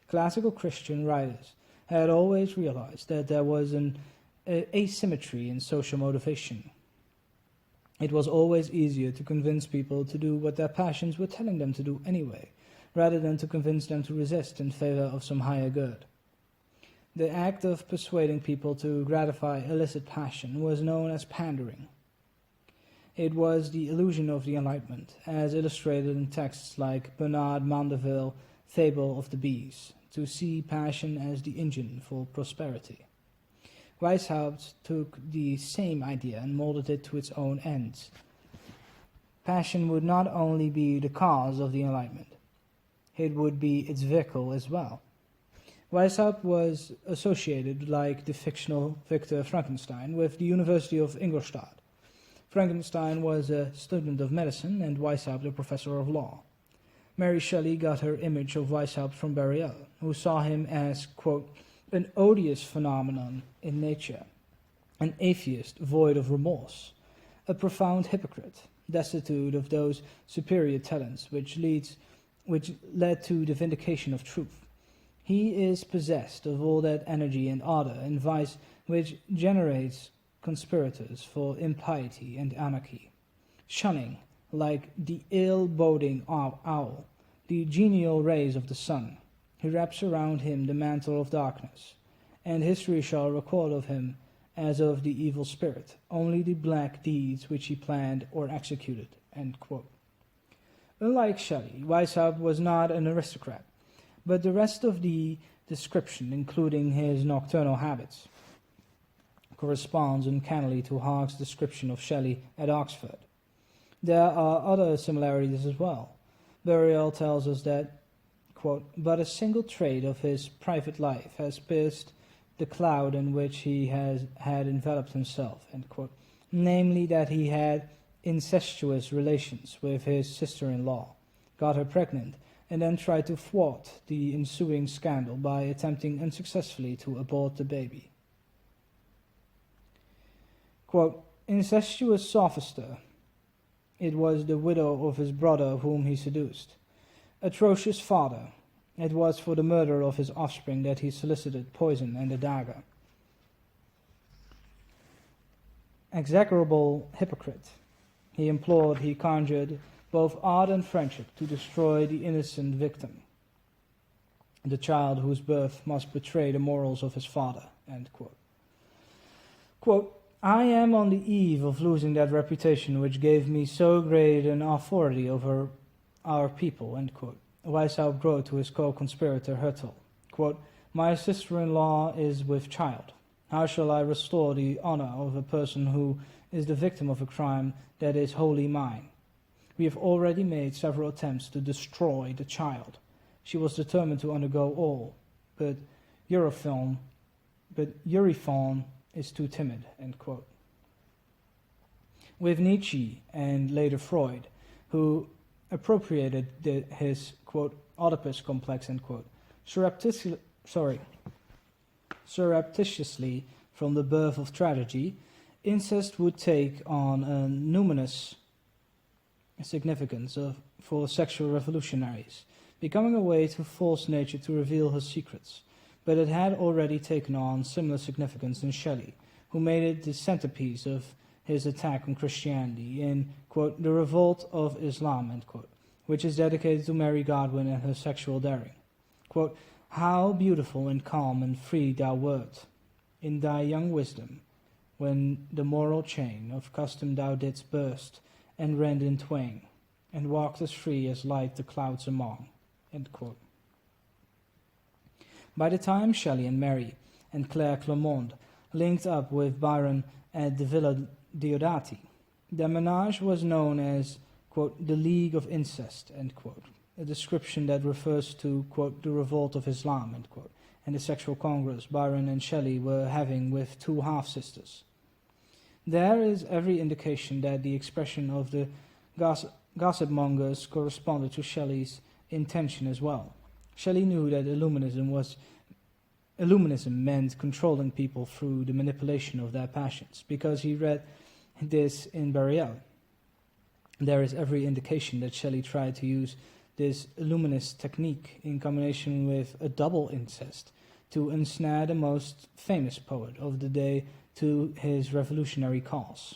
Classical Christian writers had always realized that there was an asymmetry in social motivation. It was always easier to convince people to do what their passions were telling them to do anyway, rather than to convince them to resist in favor of some higher good. The act of persuading people to gratify illicit passion was known as pandering. It was the illusion of the Enlightenment, as illustrated in texts like Bernard Mandeville's Fable of the Bees, to see passion as the engine for prosperity. Weishaupt took the same idea and molded it to its own ends. Passion would not only be the cause of the Enlightenment, it would be its vehicle as well. Weishaupt was associated, like the fictional Victor Frankenstein, with the University of Ingolstadt. Frankenstein was a student of medicine and Weishaupt a professor of law. Mary Shelley got her image of Weishaupt from Barriel, who saw him as, quote, "an odious phenomenon in nature, an atheist void of remorse, a profound hypocrite, destitute of those superior talents which led to the vindication of truth. He is possessed of all that energy and ardor and vice which generates conspirators for impiety and anarchy. Shunning, like the ill-boding owl, the genial rays of the sun, he wraps around him the mantle of darkness, and history shall record of him, as of the evil spirit, only the black deeds which he planned or executed," end quote. Unlike Shelley, Weishaupt was not an aristocrat, but the rest of the description, including his nocturnal habits, corresponds uncannily to Hark's description of Shelley at Oxford. There are other similarities as well. Barriel tells us that, quote, "but a single trait of his private life has pierced the cloud in which he had enveloped himself," end quote, namely that he had incestuous relations with his sister-in-law, got her pregnant, and then tried to thwart the ensuing scandal by attempting unsuccessfully to abort the baby. Quote, "Incestuous sophister, it was the widow of his brother whom he seduced. Atrocious father, it was for the murder of his offspring that he solicited poison and a dagger. Execrable hypocrite, he implored, he conjured both art and friendship to destroy the innocent victim, the child whose birth must betray the morals of his father," end quote. Quote, "I am on the eve of losing that reputation which gave me so great an authority over our people," end quote. Weishaupt wrote to his co-conspirator Hertel, quote, "My sister-in-law is with child. How shall I restore the honor of a person who is the victim of a crime that is wholly mine? We have already made several attempts to destroy the child. She was determined to undergo all, but Euryphone is too timid," end quote. With Nietzsche and later Freud, who appropriated his, quote, Oedipus complex, end quote, surreptitiously from the birth of tragedy, incest would take on a numinous significance for sexual revolutionaries, becoming a way to force nature to reveal her secrets. But it had already taken on similar significance in Shelley, who made it the centerpiece of his attack on Christianity in, quote, The Revolt of Islam, end quote, which is dedicated to Mary Godwin and her sexual daring. Quote, How beautiful and calm and free thou wert in thy young wisdom, when the moral chain of custom thou didst burst and rend in twain, and walked as free as light the clouds among. End quote. By the time Shelley and Mary and Claire Clermont linked up with Byron at the Villa Diodati, their menage was known as, quote, the League of Incest, end quote, a description that refers to, quote, the Revolt of Islam, end quote, and the sexual congress Byron and Shelley were having with two half-sisters. There is every indication that the expression of the gossip mongers corresponded to Shelley's intention as well. Shelley knew that Illuminism meant controlling people through the manipulation of their passions, because he read this in Burial. There is every indication that Shelley tried to use this Illuminist technique in combination with a double incest to ensnare the most famous poet of the day to his revolutionary cause.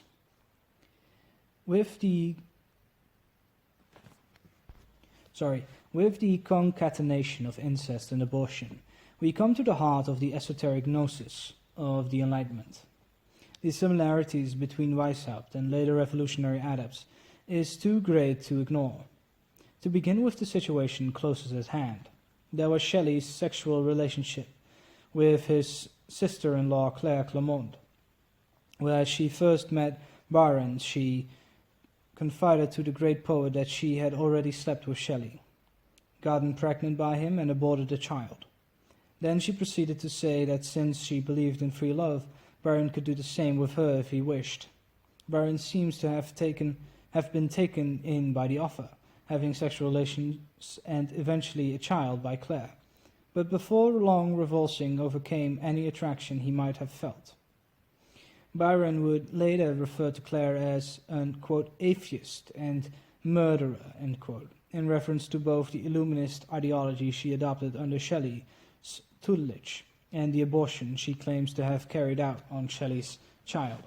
With the concatenation of incest and abortion, we come to the heart of the esoteric gnosis of the Enlightenment. The similarities between Weishaupt and later revolutionary adepts is too great to ignore. To begin with the situation closest at hand, there was Shelley's sexual relationship with his sister-in-law Claire Clermont. Where she first met Byron, she confided to the great poet that she had already slept with Shelley, gotten pregnant by him, and aborted a child. Then she proceeded to say that since she believed in free love, Byron could do the same with her if he wished. Byron seems to have been taken in by the offer, having sexual relations and eventually a child by Claire, but before long revulsing overcame any attraction he might have felt. Byron would later refer to Claire as an, quote, atheist and murderer, end quote, in reference to both the Illuminist ideology she adopted under Shelley's tutelage and the abortion she claims to have carried out on Shelley's child.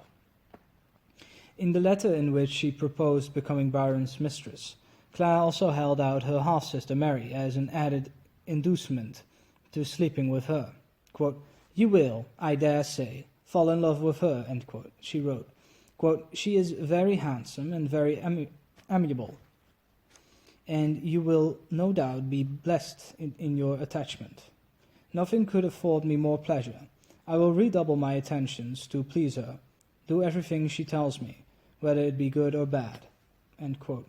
In the letter in which she proposed becoming Byron's mistress, Claire also held out her half-sister Mary as an added inducement to sleeping with her. Quote, You will, I dare say, fall in love with her, end quote, she wrote. Quote, She is very handsome and very amiable, and you will no doubt be blessed in your attachment. Nothing could afford me more pleasure. I will redouble my attentions to please her, do everything she tells me, whether it be good or bad, end quote.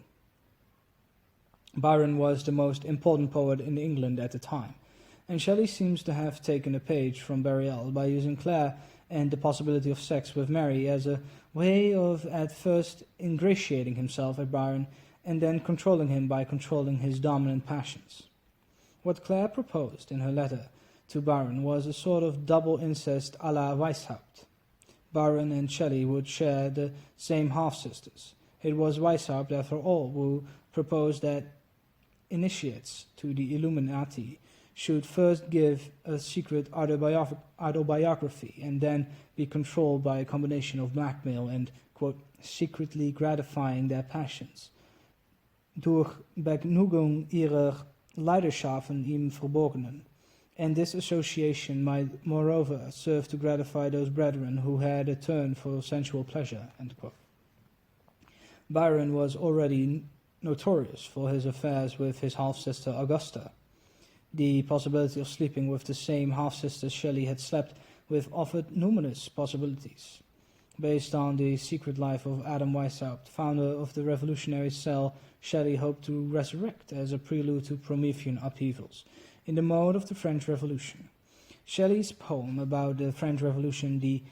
Byron was the most important poet in England at the time, and Shelley seems to have taken a page from Burial by using Claire and the possibility of sex with Mary as a way of at first ingratiating himself at Byron and then controlling him by controlling his dominant passions. What Claire proposed in her letter to Byron was a sort of double incest à la Weishaupt. Byron and Shelley would share the same half-sisters. It was Weishaupt, after all, who proposed that initiates to the Illuminati should first give a secret autobiography and then be controlled by a combination of blackmail and, quote, secretly gratifying their passions, durch Begnügung ihrer Leidenschaften im Verborgenen. And this association might moreover serve to gratify those brethren who had a turn for sensual pleasure, end quote. Byron was already notorious for his affairs with his half-sister Augusta. The possibility of sleeping with the same half-sister Shelley had slept with offered numerous possibilities. Based on the secret life of Adam Weishaupt, founder of the revolutionary cell Shelley hoped to resurrect as a prelude to Promethean upheavals, in the mode of the French Revolution. Shelley's poem about the French Revolution, the,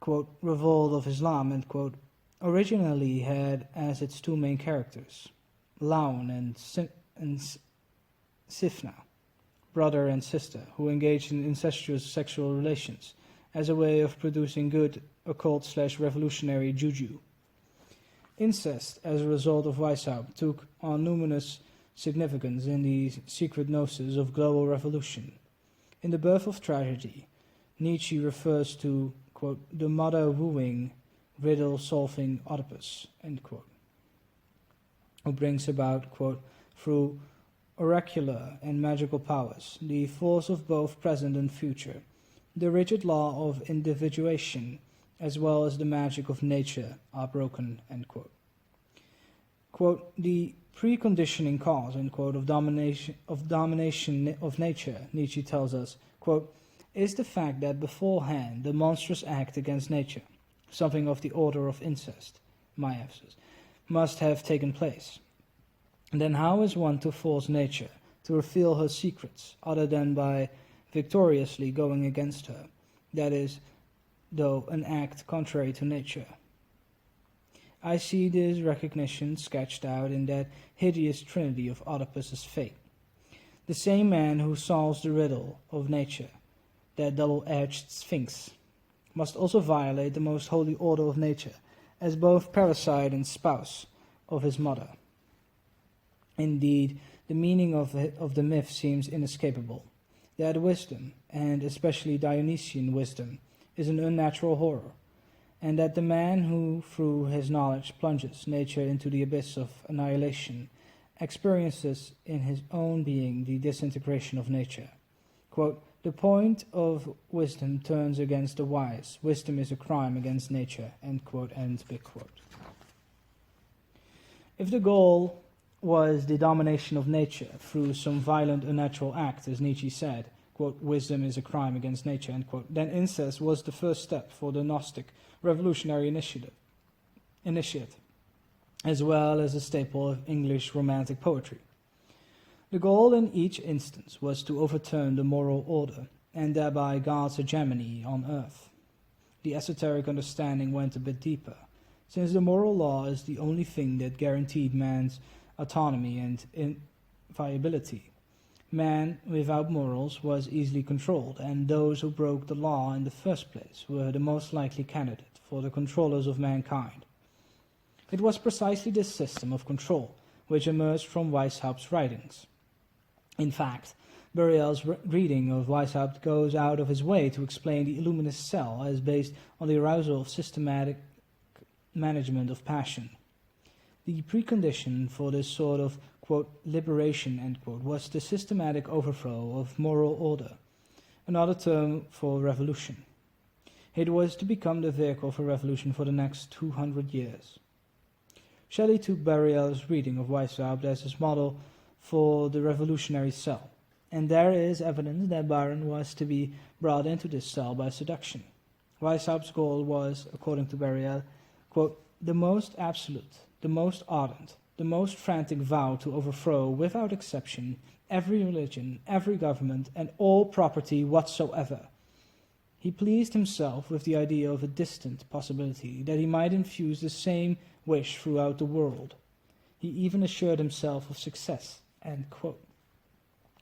quote, Revolt of Islam, end quote, originally had as its two main characters, Laun and Sifna, brother and sister, who engaged in incestuous sexual relations as a way of producing good occult/revolutionary juju. Incest, as a result of Weishaupt, took on numerous significance in the secret gnosis of global revolution. In The Birth of Tragedy, Nietzsche refers to, quote, the mother-wooing, riddle-solving Oedipus, end quote, who brings about, quote, through oracular and magical powers, the force of both present and future, the rigid law of individuation, as well as the magic of nature, are broken, end quote. Quote, the preconditioning cause, end quote, of domination of nature, Nietzsche tells us, quote, is the fact that beforehand the monstrous act against nature, something of the order of incest, my emphasis, must have taken place. And then how is one to force nature to reveal her secrets other than by victoriously going against her, that is, though an act contrary to nature? I see this recognition sketched out in that hideous trinity of Oedipus's fate. The same man who solves the riddle of nature, that double-edged sphinx, must also violate the most holy order of nature, as both parasite and spouse of his mother. Indeed, the meaning of the myth seems inescapable, that wisdom, and especially Dionysian wisdom, is an unnatural horror, and that the man who, through his knowledge, plunges nature into the abyss of annihilation, experiences in his own being the disintegration of nature. Quote, the point of wisdom turns against the wise. Wisdom is a crime against nature, end quote, end big quote. If the goal was the domination of nature through some violent unnatural act, as Nietzsche said, quote, wisdom is a crime against nature, end quote, then incest was the first step for the Gnostic revolutionary initiate, as well as a staple of English romantic poetry. The goal in each instance was to overturn the moral order, and thereby God's hegemony on earth. The esoteric understanding went a bit deeper, since the moral law is the only thing that guaranteed man's autonomy and inviolability. Man without morals was easily controlled, and those who broke the law in the first place were the most likely candidate for the controllers of mankind. It was precisely this system of control which emerged from Weishaupt's writings. In fact, Burial's reading of Weishaupt goes out of his way to explain the Illuminist cell as based on the arousal of systematic management of passion. The precondition for this sort of, quote, liberation, end quote, was the systematic overthrow of moral order, another term for revolution. It was to become the vehicle for revolution for the next 200 years. Shelley took Burial's reading of Weishaupt as his model for the revolutionary cell, and there is evidence that Byron was to be brought into this cell by seduction. Weishaupt's goal was, according to Burial, quote, the most absolute, the most ardent, the most frantic vow to overthrow, without exception, every religion, every government, and all property whatsoever. He pleased himself with the idea of a distant possibility that he might infuse the same wish throughout the world. He even assured himself of success, end quote.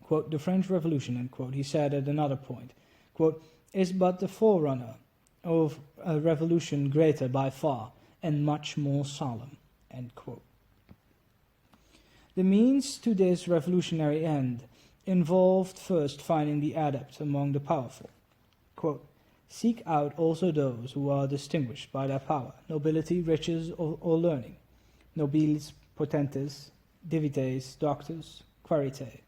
Quote, the French Revolution, end quote, he said at another point, quote, is but the forerunner of a revolution greater by far and much more solemn, end quote. The means to this revolutionary end involved first finding the adept among the powerful. Quote, seek out also those who are distinguished by their power, nobility, riches, or learning, nobiles, potentes, divites, doctors, quaerite.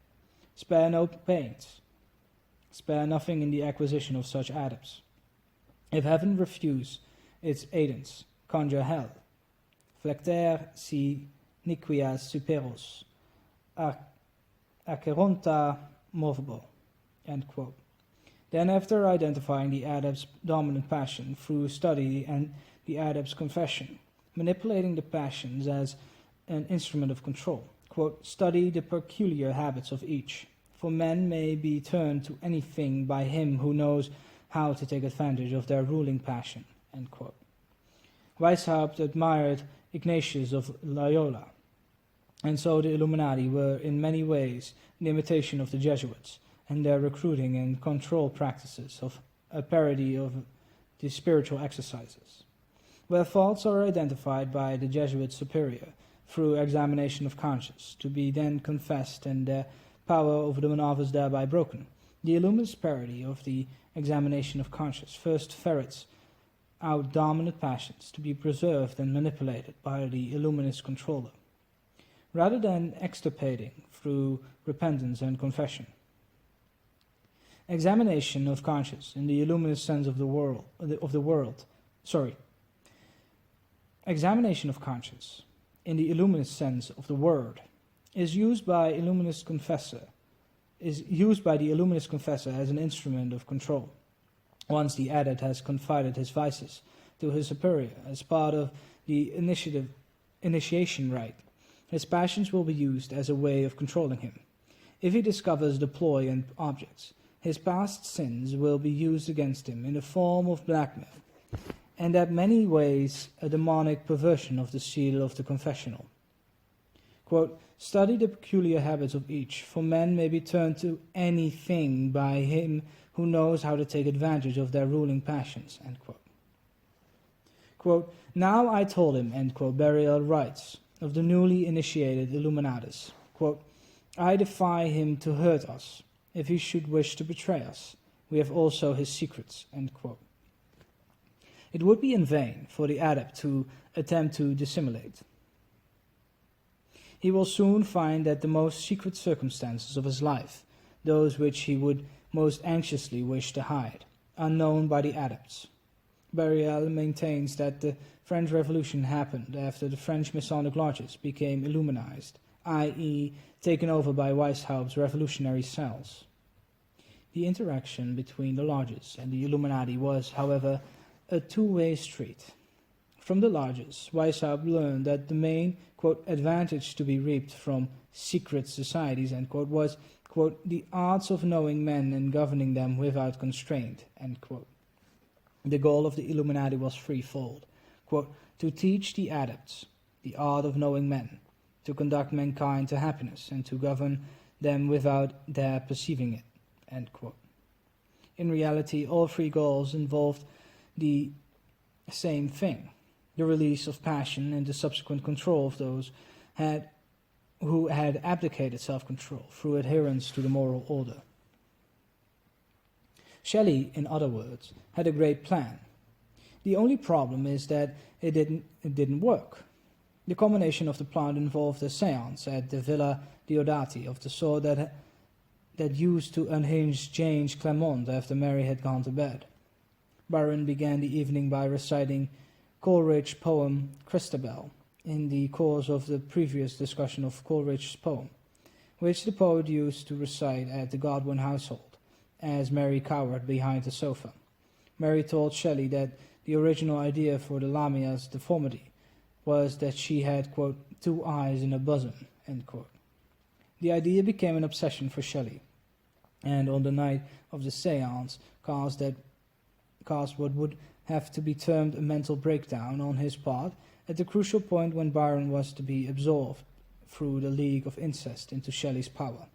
Spare no pains. Spare nothing in the acquisition of such adepts. If heaven refuse its aidance, conjure hell. Flectere si niquias superos, aceronta movebo. End quote. Then, after identifying the adept's dominant passion through study and the adept's confession, manipulating the passions as an instrument of control, quote, study the peculiar habits of each, for men may be turned to anything by him who knows how to take advantage of their ruling passion, end quote. Weishaupt admired Ignatius of Loyola, and so the Illuminati were in many ways an imitation of the Jesuits, and their recruiting and control practices of a parody of the spiritual exercises, where faults are identified by the Jesuit superior through examination of conscience, to be then confessed and their power over the novice thereby broken. The illuminous parody of the examination of conscience first ferrets out dominant passions to be preserved and manipulated by the illuminous controller, rather than extirpating through repentance and confession. Examination of conscience in the illuminous sense of the world. Examination of conscience in the illuminous sense of the word is used by the illuminous confessor as an instrument of control. Once the adept has confided his vices to his superior as part of the initiation rite, his passions will be used as a way of controlling him. If he discovers the ploy and objects, his past sins will be used against him in the form of blackmail, and that many ways a demonic perversion of the seal of the confessional. Quote, "Study the peculiar habits of each, for men may be turned to anything by him who knows how to take advantage of their ruling passions." End quote. Quote, "Now I told him," end quote, Burial writes of the newly initiated Illuminatus, quote, "I defy him to hurt us. If he should wish to betray us, we have also his secrets." End quote. It would be in vain for the adept to attempt to dissimulate. He will soon find that the most secret circumstances of his life, those which he would most anxiously wish to hide, are known by the adepts. Burial maintains that the French Revolution happened after the French Masonic lodges became illuminized, i.e. taken over by Weishaupt's revolutionary cells. The interaction between the lodges and the Illuminati was, however, a two-way street. From the lodges, Weishaupt learned that the main, quote, advantage to be reaped from secret societies, end quote, was, quote, the arts of knowing men and governing them without constraint, end quote. The goal of the Illuminati was threefold, quote, to teach the adepts the art of knowing men, to conduct mankind to happiness, and to govern them without their perceiving it, end quote. In reality, all three goals involved the same thing: the release of passion and the subsequent control of those who had abdicated self-control through adherence to the moral order. Shelley, in other words, had a great plan. The only problem is that it didn't work. The culmination of the plan involved a séance at the Villa Diodati of the sort that used to unhinge Jane Clermont after Mary had gone to bed. Byron began the evening by reciting Coleridge's poem Christabel in the course of the previous discussion of Coleridge's poem, which the poet used to recite at the Godwin household, as Mary cowered behind the sofa. Mary told Shelley that the original idea for the Lamia's deformity was that she had, quote, two eyes in her bosom, end quote. The idea became an obsession for Shelley, and on the night of the séance caused what would have to be termed a mental breakdown on his part at the crucial point when Byron was to be absorbed through the league of incest into Shelley's power.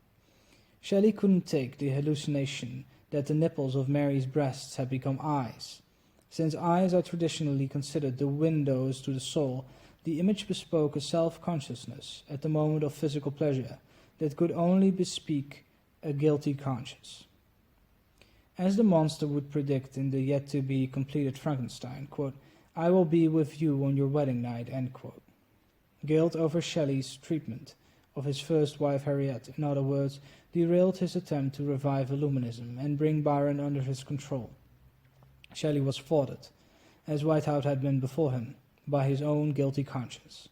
Shelley couldn't take the hallucination that the nipples of Mary's breasts had become eyes. Since eyes are traditionally considered the windows to the soul, the image bespoke a self-consciousness at the moment of physical pleasure that could only bespeak a guilty conscience. As the monster would predict in the yet-to-be-completed Frankenstein, quote, "I will be with you on your wedding night," end quote. Guilt over Shelley's treatment of his first wife Harriet, in other words, derailed his attempt to revive Illuminism and bring Byron under his control. Shelley was thwarted, as Weishaupt had been before him, by his own guilty conscience.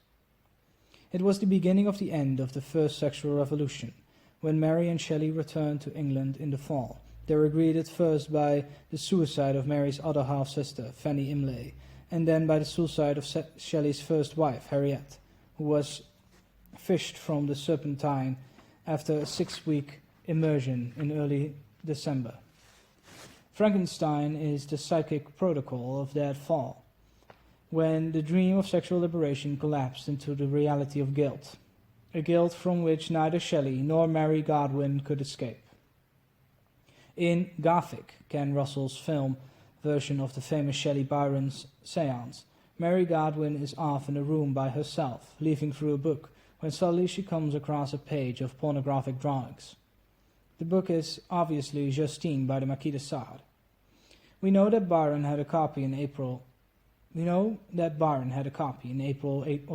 It was the beginning of the end of the first sexual revolution, when Mary and Shelley returned to England in the fall. They were greeted first by the suicide of Mary's other half-sister, Fanny Imlay, and then by the suicide of Shelley's first wife, Harriet, who was fished from the Serpentine after a 6-week immersion in early December. Frankenstein is the psychic protocol of that fall, when the dream of sexual liberation collapsed into the reality of guilt, a guilt from which neither Shelley nor Mary Godwin could escape. In Gothic, Ken Russell's film version of the famous Shelley Byron's seance, Mary Godwin is off in a room by herself, leafing through a book, when suddenly she comes across a page of pornographic drawings. The book is obviously Justine by the Marquis de Sade. We know that Byron had a copy in April of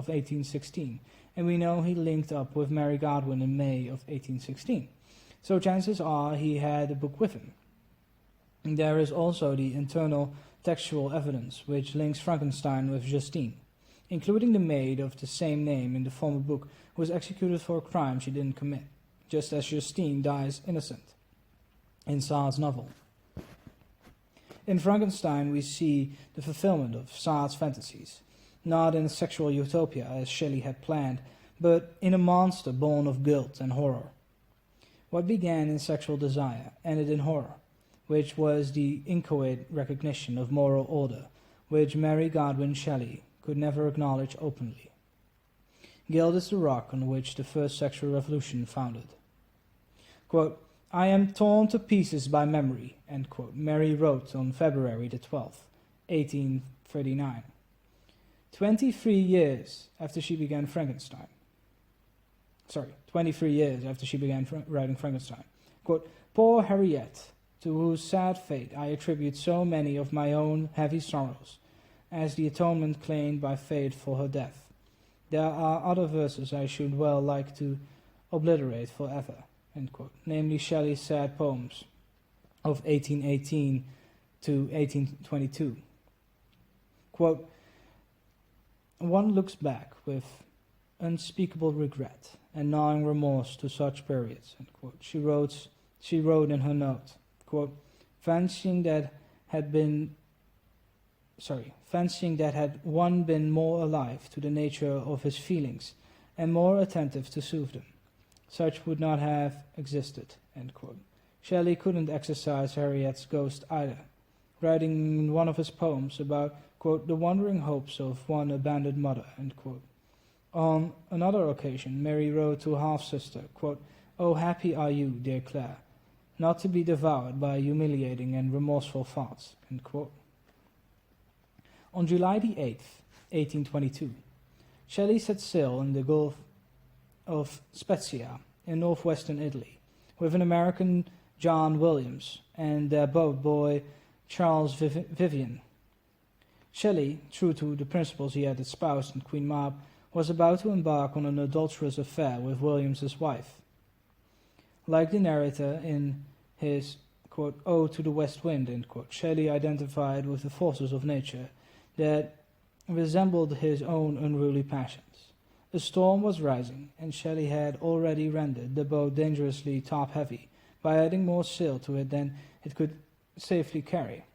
1816, and we know he linked up with Mary Godwin in May of 1816. So chances are he had the book with him. And there is also the internal textual evidence which links Frankenstein with Justine, including the maid of the same name in the former book who was executed for a crime she didn't commit, just as Justine dies innocent in Sade's novel. In Frankenstein we see the fulfillment of Sade's fantasies, not in a sexual utopia as Shelley had planned, but in a monster born of guilt and horror. What began in sexual desire ended in horror, which was the inchoate recognition of moral order, which Mary Godwin Shelley could never acknowledge openly. Guilt is the rock on which the first sexual revolution founded. Quote, "I am torn to pieces by memory," end quote, Mary wrote on February the 12th, 1839, 23 years after she began Frankenstein. 23 years after she began writing Frankenstein. Quote, "Poor Harriet, to whose sad fate I attribute so many of my own heavy sorrows, as the atonement claimed by fate for her death. There are other verses I should well like to obliterate forever," end quote, namely Shelley's sad poems of 1818 to 1822. Quote, "One looks back with unspeakable regret and gnawing remorse to such periods," end quote. She wrote in her note, quote, fancying that had one been more alive to the nature of his feelings and more attentive to soothe them, such would not have existed," end quote. Shelley couldn't exorcise Harriet's ghost either, writing in one of his poems about, quote, "the wandering hopes of one abandoned mother," end quote. On another occasion, Mary wrote to a half-sister, quote, "Oh, happy are you, dear Claire, not to be devoured by humiliating and remorseful thoughts," end quote. On July the 8th, 1822, Shelley set sail in the Gulf of Spezia in northwestern Italy with an American, John Williams, and their boat boy Charles Vivian. Shelley, true to the principles he had espoused in Queen Mab, was about to embark on an adulterous affair with Williams's wife. Like the narrator in his, quote, "Ode to the West Wind," end quote, Shelley identified with the forces of nature that resembled his own unruly passions. A storm was rising, and Shelley had already rendered the boat dangerously top-heavy by adding more sail to it than it could safely carry.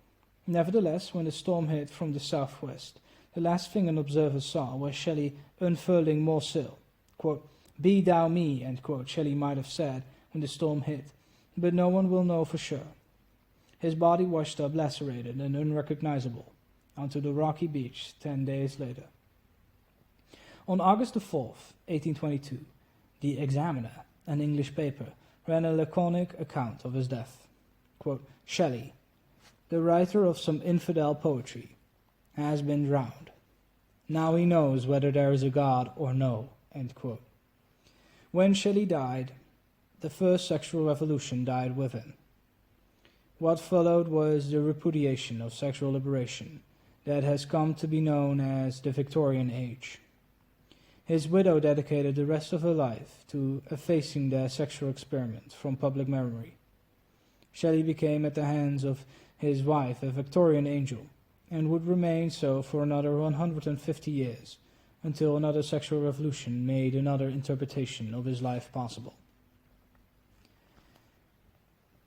Nevertheless, when the storm hit from the southwest, the last thing an observer saw was Shelley unfurling more sail. Quote, "Be thou me," end quote, Shelley might have said when the storm hit, but no one will know for sure. His body washed up lacerated and unrecognizable onto the rocky beach 10 days later. On August the 4th, 1822, the Examiner, an English paper, ran a laconic account of his death. Quote, "Shelley, the writer of some infidel poetry, has been drowned. Now he knows whether there is a God or no," end quote. When Shelley died, the first sexual revolution died with him. What followed was the repudiation of sexual liberation that has come to be known as the Victorian Age. His widow dedicated the rest of her life to effacing their sexual experiment from public memory. Shelley became at the hands of his wife a Victorian angel, and would remain so for another 150 years, until another sexual revolution made another interpretation of his life possible.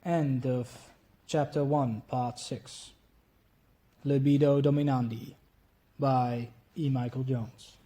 End of Chapter 1, Part 6. Libido Dominandi by E. Michael Jones.